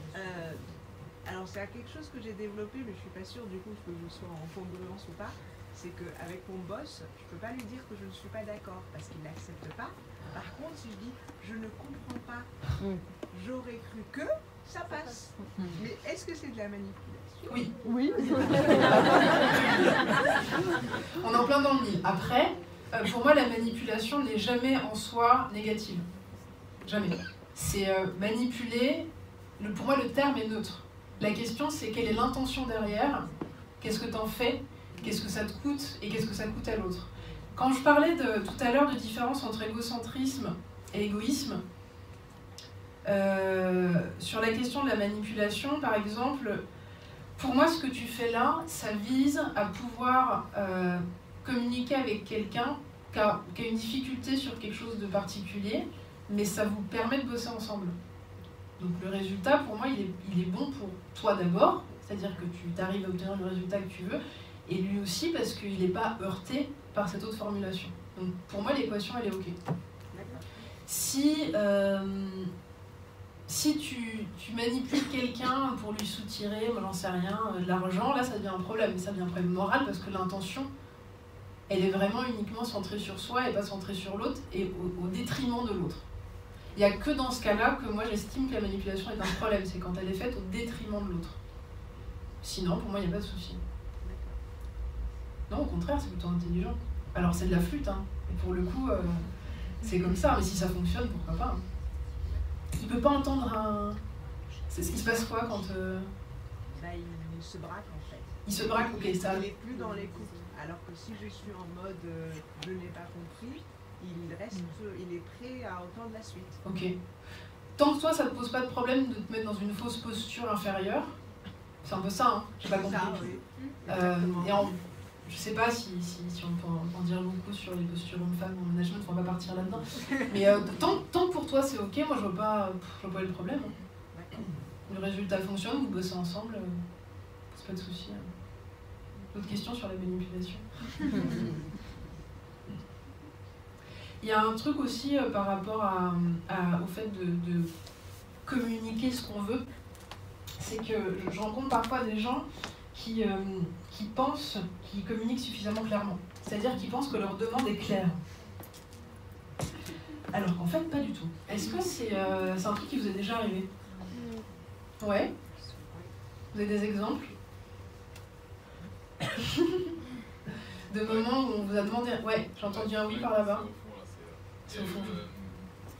S15: Alors, c'est quelque chose que j'ai développé, mais je suis pas sûre du coup que je sois en congruence ou pas. C'est qu'avec mon boss, je peux pas lui dire que je ne suis pas d'accord parce qu'il l'accepte pas. Par contre, si je dis je ne comprends pas, j'aurais cru que ça passe. Mais est-ce que c'est de la manipulation?
S3: Oui.
S5: Oui.
S3: On est en plein dans le mille. Après, pour moi, la manipulation n'est jamais en soi négative. Jamais. C'est manipuler. Pour moi, le terme est neutre. La question, c'est quelle est l'intention derrière? Qu'est-ce que tu en fais? Qu'est-ce que ça te coûte et qu'est-ce que ça coûte à l'autre? Quand je parlais tout à l'heure de différence entre égocentrisme et égoïsme, sur la question de la manipulation, par exemple, pour moi, ce que tu fais là, ça vise à pouvoir communiquer avec quelqu'un qui a une difficulté sur quelque chose de particulier, mais ça vous permet de bosser ensemble. Donc le résultat, pour moi, il est bon pour toi d'abord, c'est-à-dire que tu arrives à obtenir le résultat que tu veux, et lui aussi parce qu'il n'est pas heurté par cette autre formulation. Donc pour moi, l'équation, elle est OK. Si tu manipules quelqu'un pour lui soutirer, moi j'en sais rien, de l'argent, là ça devient un problème. Mais ça devient un problème moral parce que l'intention, elle est vraiment uniquement centrée sur soi et pas centrée sur l'autre et au détriment de l'autre. Il n'y a que dans ce cas-là que moi j'estime que la manipulation est un problème, c'est quand elle est faite au détriment de l'autre. Sinon, pour moi, il n'y a pas de souci. Non, au contraire, c'est plutôt intelligent. Alors, c'est de la flûte, hein. Et pour le coup, c'est comme ça. Mais si ça fonctionne, pourquoi pas, hein. Il peut pas entendre un... C'est ce qui se passe quoi quand...
S15: Bah, il se braque, en fait.
S3: Il se braque, ok, ça...
S15: Il n'est plus dans l'écoute. Alors que si je suis en mode je n'ai pas compris, il est prêt à entendre la suite.
S3: Ok. Tant que toi, ça te pose pas de problème de te mettre dans une fausse posture inférieure, c'est un peu ça, hein. J'ai pas compris.
S15: Ça, oui.
S3: Je sais pas si on peut en dire beaucoup sur les postures hommes-femmes en management, on va pas partir là-dedans. Mais tant que pour toi c'est ok, moi je vois pas le problème. Hein. Le résultat fonctionne, vous bossez ensemble, c'est pas de souci. Hein. D'autres questions sur la manipulation? Il y a un truc aussi par rapport au fait de communiquer ce qu'on veut, c'est que je rencontre parfois des gens qui pensent qu'ils communiquent suffisamment clairement. C'est-à-dire qu'ils pensent que leur demande est claire. Alors qu'en fait, pas du tout. Est-ce que c'est un truc qui vous est déjà arrivé? Ouais. Vous avez des exemples de moments où on vous a demandé... Ouais, j'ai entendu un oui par là-bas. C'est au fond.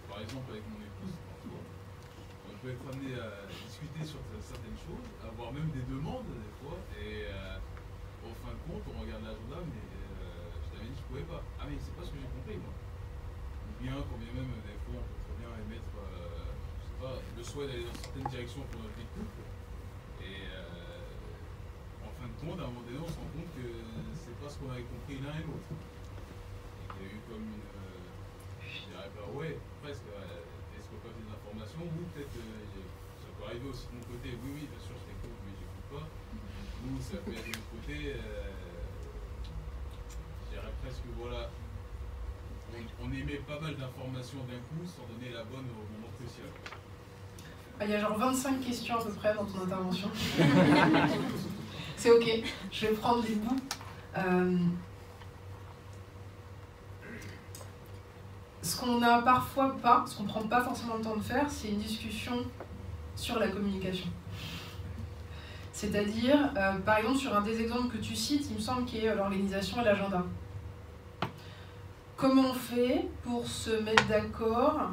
S18: Par exemple, avec mon épouse, on peut être amené à discuter sur certaines choses, avoir même des demandes des fois, et en fin de compte, on regarde l'agenda, mais je t'avais dit que je pouvais pas. Ah mais c'est pas ce que j'ai compris moi. Ou bien, quand bien même, des fois, on peut très bien émettre, je sais pas, le souhait d'aller dans certaines directions pour notre vie de couple, et en fin de compte, à un moment donné, on se rend compte que c'est pas ce qu'on avait compris l'un et l'autre. Et qu'il y a eu comme une... je dirais pas, ouais, presque, est-ce qu'on peut avoir des informations, ou peut-être ça peut arriver arriver aussi de mon côté, oui, bien sûr, je t'écoute, mais j'écoute pas. Ou ça peut être de l'autre côté, je dirais presque, voilà, on émet pas mal d'informations d'un coup sans donner la bonne au moment crucial.
S3: Il y a genre 25 questions à peu près dans ton intervention. C'est ok, je vais prendre des bouts. Ce qu'on n'a parfois pas, ce qu'on ne prend pas forcément le temps de faire, c'est une discussion sur la communication. C'est-à-dire, par exemple, sur un des exemples que tu cites, il me semble qu'il y a l'organisation et l'agenda. Comment on fait pour se mettre d'accord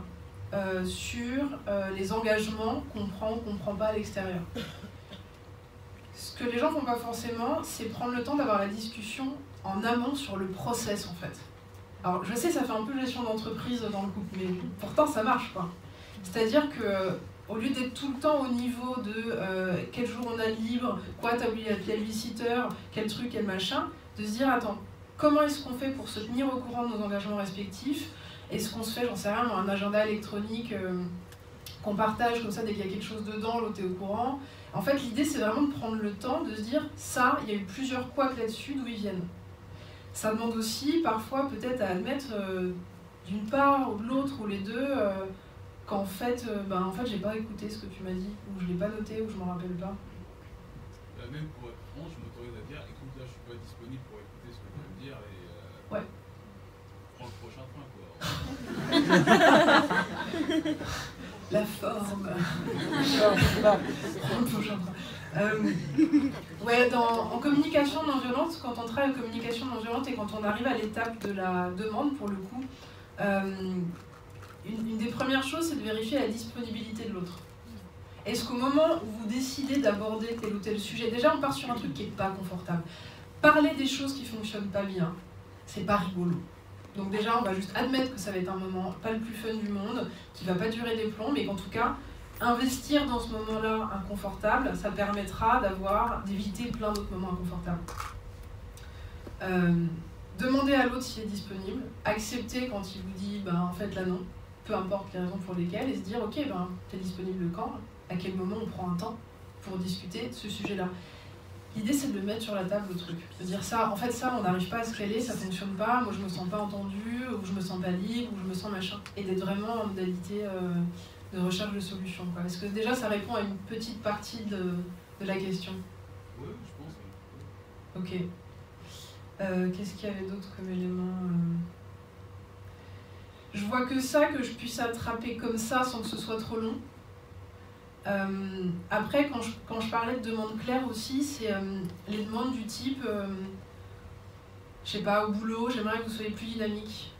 S3: sur les engagements qu'on prend ou qu'on ne prend pas à l'extérieur? Ce que les gens ne font pas forcément, c'est prendre le temps d'avoir la discussion en amont sur le process, en fait. Alors, je sais, ça fait un peu gestion d'entreprise dans le couple, mais pourtant, ça marche, quoi. C'est-à-dire que au lieu d'être tout le temps au niveau de quel jour on a libre, quoi, t'as oublié la babysitter, quel truc, quel machin, de se dire, attends, comment est-ce qu'on fait pour se tenir au courant de nos engagements respectifs? Est-ce qu'on se fait, j'en sais rien, un agenda électronique qu'on partage, comme ça, dès qu'il y a quelque chose dedans, l'autre est au courant? En fait, l'idée, c'est vraiment de prendre le temps de se dire, ça, il y a eu plusieurs couacs là-dessus, d'où ils viennent. Ça demande aussi, parfois, peut-être à admettre, d'une part ou de l'autre, ou les deux, qu'en fait, j'ai pas écouté ce que tu m'as dit, ou je l'ai pas noté, ou je m'en rappelle pas.
S18: Même pour être franc, je m'autorise à dire, écoute, là, je suis pas disponible pour écouter ce que tu veux me dire, et
S3: ouais.
S18: Prends le prochain train, quoi.
S3: La forme. Ouais, en communication non violente, quand on travaille en communication non violente et quand on arrive à l'étape de la demande, pour le coup, une des premières choses, c'est de vérifier la disponibilité de l'autre. Est-ce qu'au moment où vous décidez d'aborder tel ou tel sujet, déjà on part sur un truc qui n'est pas confortable. Parler des choses qui ne fonctionnent pas bien, c'est pas rigolo. Donc déjà, on va juste admettre que ça va être un moment pas le plus fun du monde, qui va pas durer des plombs, mais qu'en tout cas, investir dans ce moment-là inconfortable, ça permettra d'éviter plein d'autres moments inconfortables. Demandez à l'autre s'il est disponible, accepter quand il vous dit en fait là non, peu importe les raisons pour lesquelles, et se dire ok, t'es disponible quand, à quel moment on prend un temps pour discuter de ce sujet-là. L'idée, c'est de le mettre sur la table, le truc. De dire ça, en fait, ça, on n'arrive pas à se caler, ça fonctionne pas, moi je me sens pas entendue, ou je me sens pas libre, ou je me sens machin. Et d'être vraiment en modalité de recherche de solutions, quoi. Est-ce que déjà ça répond à une petite partie de la question?
S18: Oui, je pense.
S3: Ok. Qu'est-ce qu'il y avait d'autre comme élément Je vois que ça, que je puisse attraper comme ça sans que ce soit trop long. Après, quand je parlais de demandes claires aussi, c'est les demandes du type, je sais pas, au boulot, j'aimerais que vous soyez plus dynamique.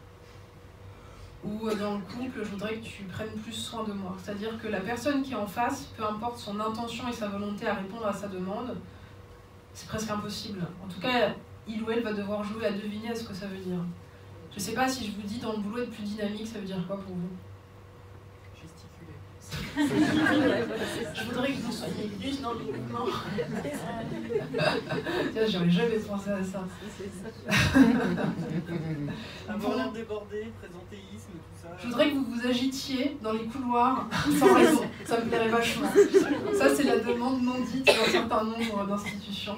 S3: Ou dans le couple, je voudrais que tu prennes plus soin de moi. C'est-à-dire que la personne qui est en face, peu importe son intention et sa volonté à répondre à sa demande, c'est presque impossible. En tout cas, il ou elle va devoir jouer à deviner à ce que ça veut dire. Je sais pas si je vous dis dans le boulot être plus dynamique, ça veut dire quoi pour vous? Je voudrais que vous soyez plus dans le mouvement. J'aurais jamais pensé à ça.
S7: Avoir l'air débordé, présentéisme, tout ça.
S3: Je voudrais que vous vous agitiez dans les couloirs sans raison. Ça me plairait vachement. Ça, c'est la demande non dite d'un certain nombre d'institutions.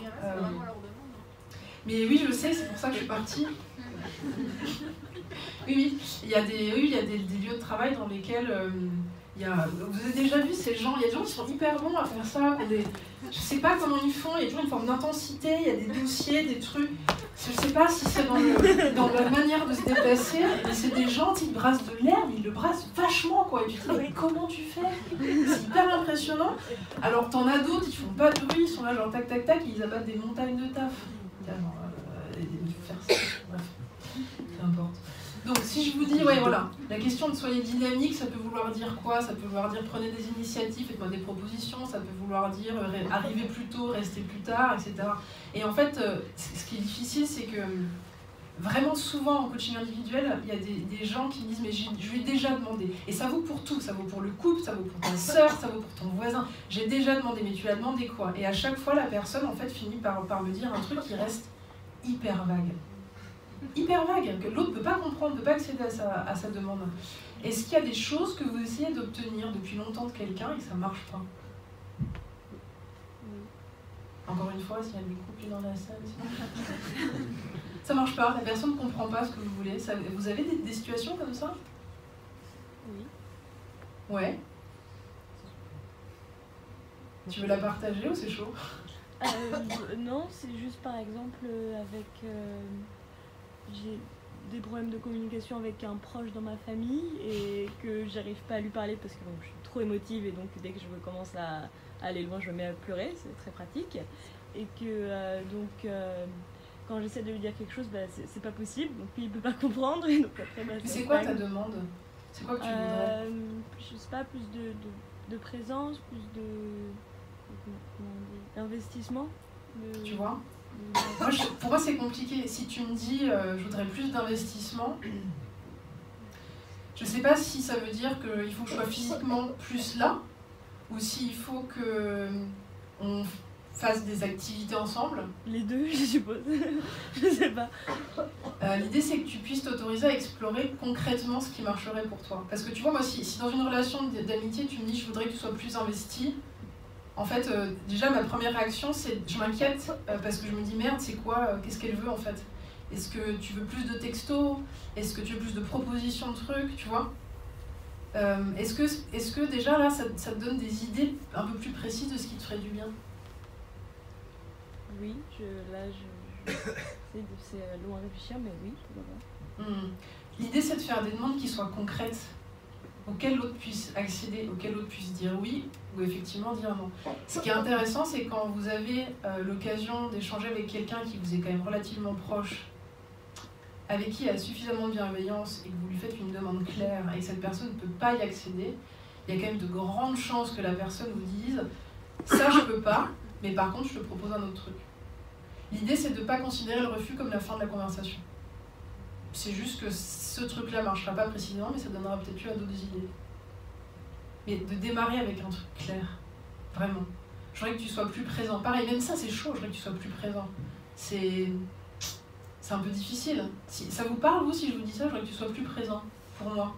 S3: Mais oui, je sais, c'est pour ça que je suis partie. Oui, il y a des lieux de travail dans lesquels... vous avez déjà vu ces gens, il y a des gens qui sont hyper bons à faire ça, je sais pas comment ils font, il y a toujours une forme d'intensité, il y a des dossiers, des trucs, je sais pas si c'est dans la manière de se déplacer, mais c'est des gens qui brassent de l'air, mais ils le brassent vachement, quoi, et tu te dis, mais comment tu fais? C'est hyper impressionnant. Alors t'en as d'autres, ils font pas de bruit, ils sont là genre tac tac tac, et ils abattent des montagnes de taf. Faire ça, bref, peu importe. Donc si je vous dis, ouais voilà, la question de soyez dynamique, ça peut vouloir dire quoi? Ça peut vouloir dire prenez des initiatives, faites-moi des propositions, ça peut vouloir dire arrivez plus tôt, restez plus tard, etc. Et en fait, ce qui est difficile, c'est que vraiment souvent en coaching individuel, il y a des gens qui me disent mais je lui ai déjà demandé. Et ça vaut pour tout, ça vaut pour le couple, ça vaut pour ta sœur, ça vaut pour ton voisin. J'ai déjà demandé, mais tu as demandé quoi? Et à chaque fois, la personne en fait finit par me dire un truc qui reste hyper vague. Hyper vague, que l'autre ne peut pas comprendre, ne peut pas accéder à sa demande. Est-ce qu'il y a des choses que vous essayez d'obtenir depuis longtemps de quelqu'un et que ça ne marche pas? Encore une fois, s'il y a des couples dans la salle, ça marche pas, la personne ne comprend pas ce que vous voulez. Vous avez des situations comme ça?
S13: Oui.
S3: Ouais. Tu veux la partager ou c'est chaud?
S13: Non, c'est juste par exemple avec... j'ai des problèmes de communication avec un proche dans ma famille et que j'arrive pas à lui parler parce que je suis trop émotive et donc dès que je commence à aller loin, je me mets à pleurer, c'est très pratique. Et que quand j'essaie de lui dire quelque chose, c'est pas possible, donc lui il peut pas comprendre. Et donc après,
S3: c'est quoi ta demande? C'est quoi que tu voudrais?
S13: Je sais pas, plus de présence, plus d'investissement.
S3: Tu vois? Pour moi c'est compliqué. Si tu me dis je voudrais plus d'investissement, je sais pas si ça veut dire qu'il faut que je sois physiquement plus là ou s'il faut qu'on fasse des activités ensemble.
S13: Les deux, je suppose. Je sais pas.
S3: L'idée c'est que tu puisses t'autoriser à explorer concrètement ce qui marcherait pour toi. Parce que tu vois, moi si dans une relation d'amitié tu me dis je voudrais que tu sois plus investi, en fait, déjà ma première réaction c'est je m'inquiète parce que je me dis merde, c'est quoi, qu'est-ce qu'elle veut en fait? Est-ce que tu veux plus de textos? Est-ce que tu veux plus de propositions de trucs, tu vois? Est-ce que déjà là ça te donne des idées un peu plus précises de ce qui te ferait du bien?
S13: Oui, c'est long à réfléchir, mais oui, pourquoi pas.
S3: L'idée c'est de faire des demandes qui soient concrètes, auxquelles l'autre puisse accéder, auxquelles l'autre puisse dire oui ou effectivement dire non. Ce qui est intéressant, c'est quand vous avez l'occasion d'échanger avec quelqu'un qui vous est quand même relativement proche, avec qui il y a suffisamment de bienveillance et que vous lui faites une demande claire et que cette personne ne peut pas y accéder, il y a quand même de grandes chances que la personne vous dise « ça je peux pas, mais par contre je te propose un autre truc ». L'idée c'est de ne pas considérer le refus comme la fin de la conversation. C'est juste que ce truc-là ne marchera pas précisément, mais ça donnera peut-être lieu à d'autres idées. Mais de démarrer avec un truc clair, vraiment. Je voudrais que tu sois plus présent. Pareil, même ça c'est chaud, je voudrais que tu sois plus présent. C'est un peu difficile. Si ça vous parle, vous, si je vous dis ça, je voudrais que tu sois plus présent pour moi.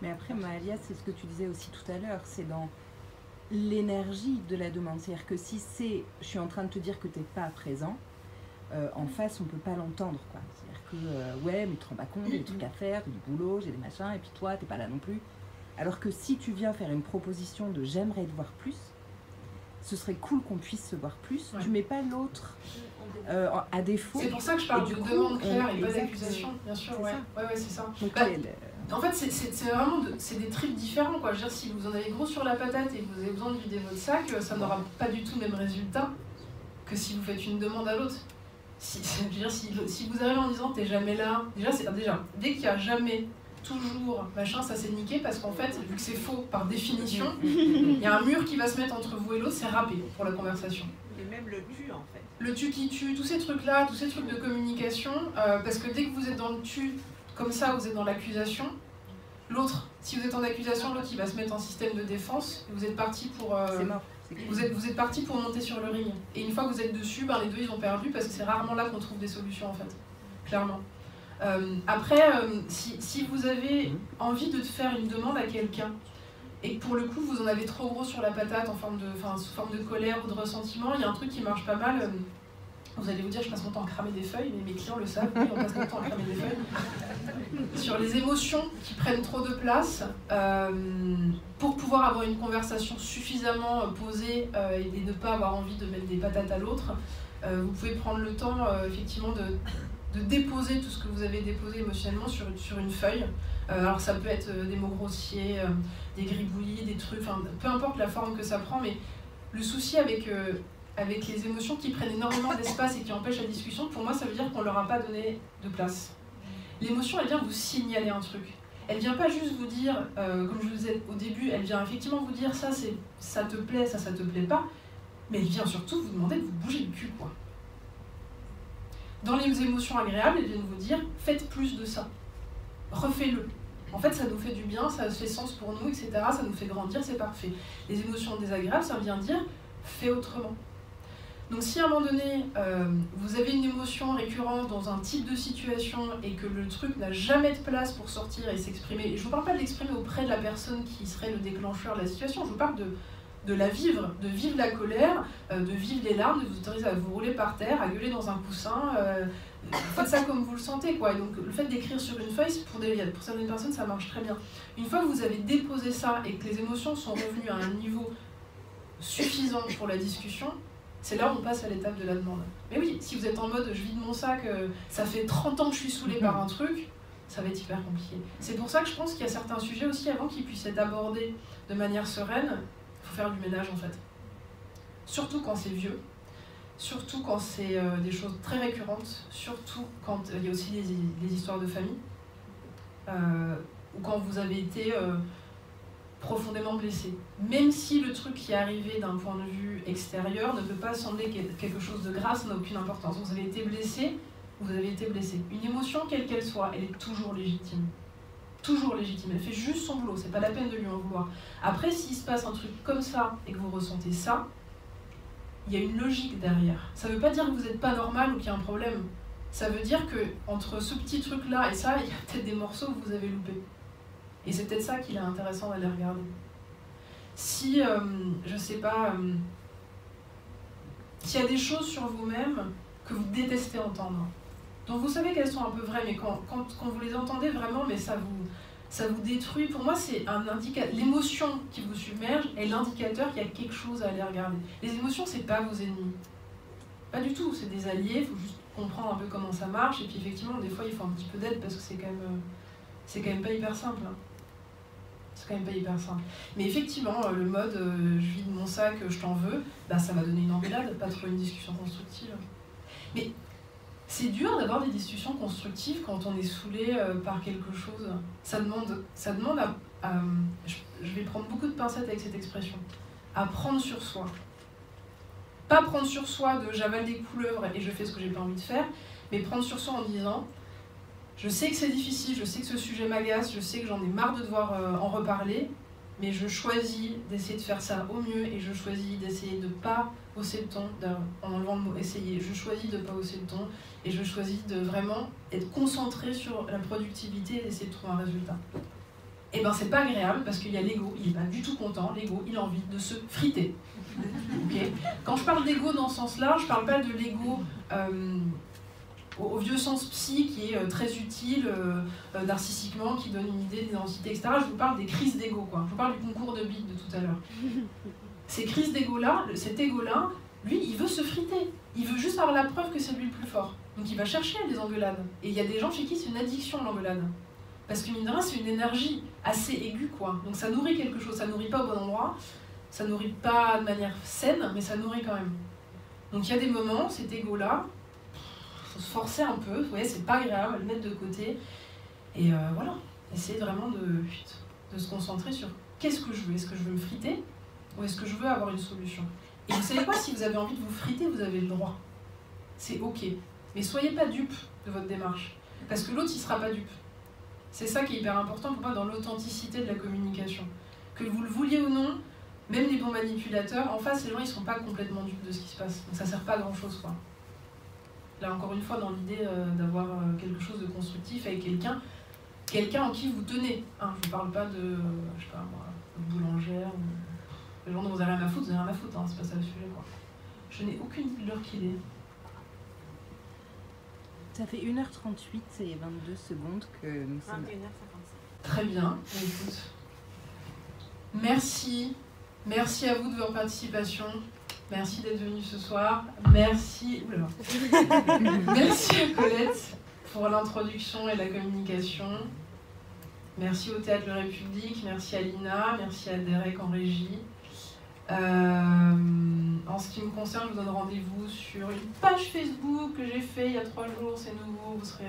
S5: Mais après, Maëlia, c'est ce que tu disais aussi tout à l'heure, c'est dans l'énergie de la demande. C'est-à-dire que si c'est « je suis en train de te dire que tu n'es pas présent », en face, on ne peut pas l'entendre, quoi. C'est-à-dire que, ouais, mais tu te rends pas compte, il y a des trucs à faire, du boulot, j'ai des machins, et puis toi, t'es pas là non plus. Alors que si tu viens faire une proposition de « j'aimerais te voir plus », ce serait cool qu'on puisse se voir plus. Ouais. Tu mets pas l'autre à défaut.
S3: C'est pour ça que je parle de demande claire et pas d'accusation, bien sûr. Ouais, c'est ça. Donc, en fait, c'est vraiment c'est des trips différents, quoi. Je veux dire, si vous en avez gros sur la patate et que vous avez besoin de vider votre sac, ça n'aura pas du tout le même résultat que si vous faites une demande à l'autre. Si vous arrivez en disant t'es jamais là, déjà dès qu'il y a jamais, toujours, machin, ça c'est niqué parce qu'en fait, vu que c'est faux par définition, il y a un mur qui va se mettre entre vous et l'autre, c'est râpé pour la conversation.
S15: Et même le tu en fait.
S3: Le tu qui tue, tous ces trucs-là, tous ces trucs de communication, parce que dès que vous êtes dans le tu, comme ça, vous êtes dans l'accusation. L'autre, si vous êtes en accusation, l'autre il va se mettre en système de défense, et vous êtes parti pour... c'est mort. Vous êtes parti pour monter sur le ring. Et une fois que vous êtes dessus, les deux ils ont perdu parce que c'est rarement là qu'on trouve des solutions en fait. Clairement. Après, si vous avez envie de faire une demande à quelqu'un et que pour le coup vous en avez trop gros sur la patate sous forme de colère ou de ressentiment, il y a un truc qui marche pas mal. Vous allez vous dire je passe mon temps à cramer des feuilles, mais mes clients le savent, oui, on passe mon temps à cramer des feuilles. Sur les émotions qui prennent trop de place, pour pouvoir avoir une conversation suffisamment posée et ne pas avoir envie de mettre des patates à l'autre, vous pouvez prendre le temps effectivement de déposer tout ce que vous avez déposé émotionnellement sur une feuille. Alors ça peut être des mots grossiers, des gribouillis, des trucs, peu importe la forme que ça prend, mais le souci avec les émotions qui prennent énormément d'espace et qui empêchent la discussion, pour moi ça veut dire qu'on ne leur a pas donné de place. L'émotion, elle vient vous signaler un truc. Elle vient pas juste vous dire, comme je vous disais au début, elle vient effectivement vous dire ça te plaît, ça te plaît pas, mais elle vient surtout vous demander de vous bouger le cul, quoi. Dans les émotions agréables, elle vient vous dire faites plus de ça, refais-le. En fait, ça nous fait du bien, ça fait sens pour nous, etc. Ça nous fait grandir, c'est parfait. Les émotions désagréables, ça vient dire fais autrement. Donc si à un moment donné, vous avez une émotion récurrente dans un type de situation et que le truc n'a jamais de place pour sortir et s'exprimer, et je ne vous parle pas de l'exprimer auprès de la personne qui serait le déclencheur de la situation, je vous parle de la vivre, de vivre la colère, de vivre les larmes, de vous autoriser à vous rouler par terre, à gueuler dans un coussin. Faites ça comme vous le sentez, quoi. Et donc le fait d'écrire sur une feuille, pour certaines personnes, ça marche très bien. Une fois que vous avez déposé ça et que les émotions sont revenues à un niveau suffisant pour la discussion, c'est là où on passe à l'étape de la demande. Mais oui, si vous êtes en mode je vide mon sac, ça fait 30 ans que je suis saoulée par un truc, ça va être hyper compliqué. C'est pour ça que je pense qu'il y a certains sujets aussi, avant qu'ils puissent être abordés de manière sereine, il faut faire du ménage en fait. Surtout quand c'est vieux, surtout quand c'est des choses très récurrentes, surtout quand il y a aussi des histoires de famille, ou quand vous avez été profondément blessé. Même si le truc qui est arrivé d'un point de vue extérieur ne peut pas sembler quelque chose de grave, ça n'a aucune importance. Vous avez été blessé, vous avez été blessé. Une émotion, quelle qu'elle soit, elle est toujours légitime. Toujours légitime. Elle fait juste son boulot, c'est pas la peine de lui en vouloir. Après, s'il se passe un truc comme ça et que vous ressentez ça, il y a une logique derrière. Ça veut pas dire que vous n'êtes pas normal ou qu'il y a un problème. Ça veut dire que entre ce petit truc-là et ça, il y a peut-être des morceaux que vous avez loupés. Et c'est peut-être ça qu'il est intéressant d'aller regarder. Si, je sais pas, s'il y a des choses sur vous-même que vous détestez entendre, dont vous savez qu'elles sont un peu vraies, mais quand vous les entendez vraiment, mais ça vous détruit, pour moi c'est un indicateur. L'émotion qui vous submerge est l'indicateur qu'il y a quelque chose à aller regarder. Les émotions, c'est pas vos ennemis. Pas du tout, c'est des alliés, il faut juste comprendre un peu comment ça marche, et puis effectivement, des fois il faut un petit peu d'aide parce que c'est quand même pas hyper simple. Hein. C'est quand même pas hyper simple. Mais effectivement, le mode je vide mon sac, je t'en veux, bah, ça m'a donné une engueulade, pas trop une discussion constructive. Mais c'est dur d'avoir des discussions constructives quand on est saoulé par quelque chose. Ça demande à je vais prendre beaucoup de pincettes avec cette expression, à prendre sur soi. Pas prendre sur soi de j'avale des couleuvres et je fais ce que j'ai pas envie de faire, mais prendre sur soi en disant je sais que c'est difficile, je sais que ce sujet m'agace, je sais que j'en ai marre de devoir en reparler, mais je choisis d'essayer de faire ça au mieux et je choisis d'essayer de pas hausser le ton, en enlevant le mot essayer, je choisis de pas hausser le ton et je choisis de vraiment être concentré sur la productivité et d'essayer de trouver un résultat. Et ben c'est pas agréable parce qu'il y a l'ego, il est pas du tout content, l'ego il a envie de se friter. Okay. Quand je parle d'ego dans ce sens-là, je parle pas de l'ego au vieux sens psy qui est très utile narcissiquement, qui donne une idée d'identité, etc. Je vous parle des crises d'ego, quoi. Je vous parle du concours de bits de tout à l'heure. Ces crises d'ego-là, cet ego-là, lui, il veut se friter. Il veut juste avoir la preuve que c'est lui le plus fort. Donc il va chercher des engueulades. Et il y a des gens chez qui c'est une addiction, l'engueulade. Parce que mine de rien, c'est une énergie assez aiguë, quoi. Donc ça nourrit quelque chose. Ça nourrit pas au bon endroit, ça nourrit pas de manière saine, mais ça nourrit quand même. Donc il y a des moments, cet ego-là, faut se forcer un peu, vous voyez, c'est pas agréable, le mettre de côté. Et voilà, essayer vraiment de se concentrer sur qu'est-ce que je veux. Est-ce que je veux me friter ou est-ce que je veux avoir une solution? Et vous savez quoi, si vous avez envie de vous friter, vous avez le droit. C'est ok. Mais soyez pas dupe de votre démarche. Parce que l'autre, il sera pas dupe. C'est ça qui est hyper important pour moi dans l'authenticité de la communication. Que vous le vouliez ou non, même les bons manipulateurs, en face, les gens, ils sont pas complètement dupes de ce qui se passe. Donc ça sert pas à grand-chose, quoi. Là, encore une fois, dans l'idée d'avoir quelque chose de constructif avec quelqu'un en qui vous tenez. Hein, je ne parle pas de, je sais pas moi, de boulangère, ou les gens dont vous avez rien à foutre, vous avez rien à foutre, hein, c'est pas ça le sujet, quoi. Je n'ai aucune idée de l'heure qu'il est.
S5: Ça fait 1h38 et 22 secondes que nous sommes...
S12: 21h55.
S3: Très bien, écoute. Merci. Merci à vous de votre participation. Merci d'être venu ce soir. Merci. Merci à Colette pour l'introduction et la communication. Merci au Théâtre Le République. Merci à Lina. Merci à Derek en régie. En ce qui me concerne, je vous donne rendez-vous sur une page Facebook que j'ai fait il y a 3 jours. C'est nouveau. Vous serez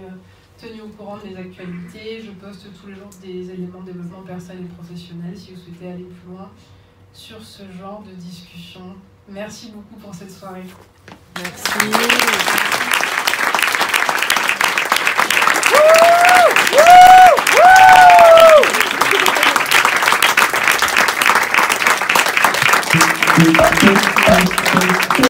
S3: tenus au courant des actualités. Je poste tous les jours des éléments de développement personnel et professionnel si vous souhaitez aller plus loin sur ce genre de discussion. Merci beaucoup pour cette soirée.
S5: Merci.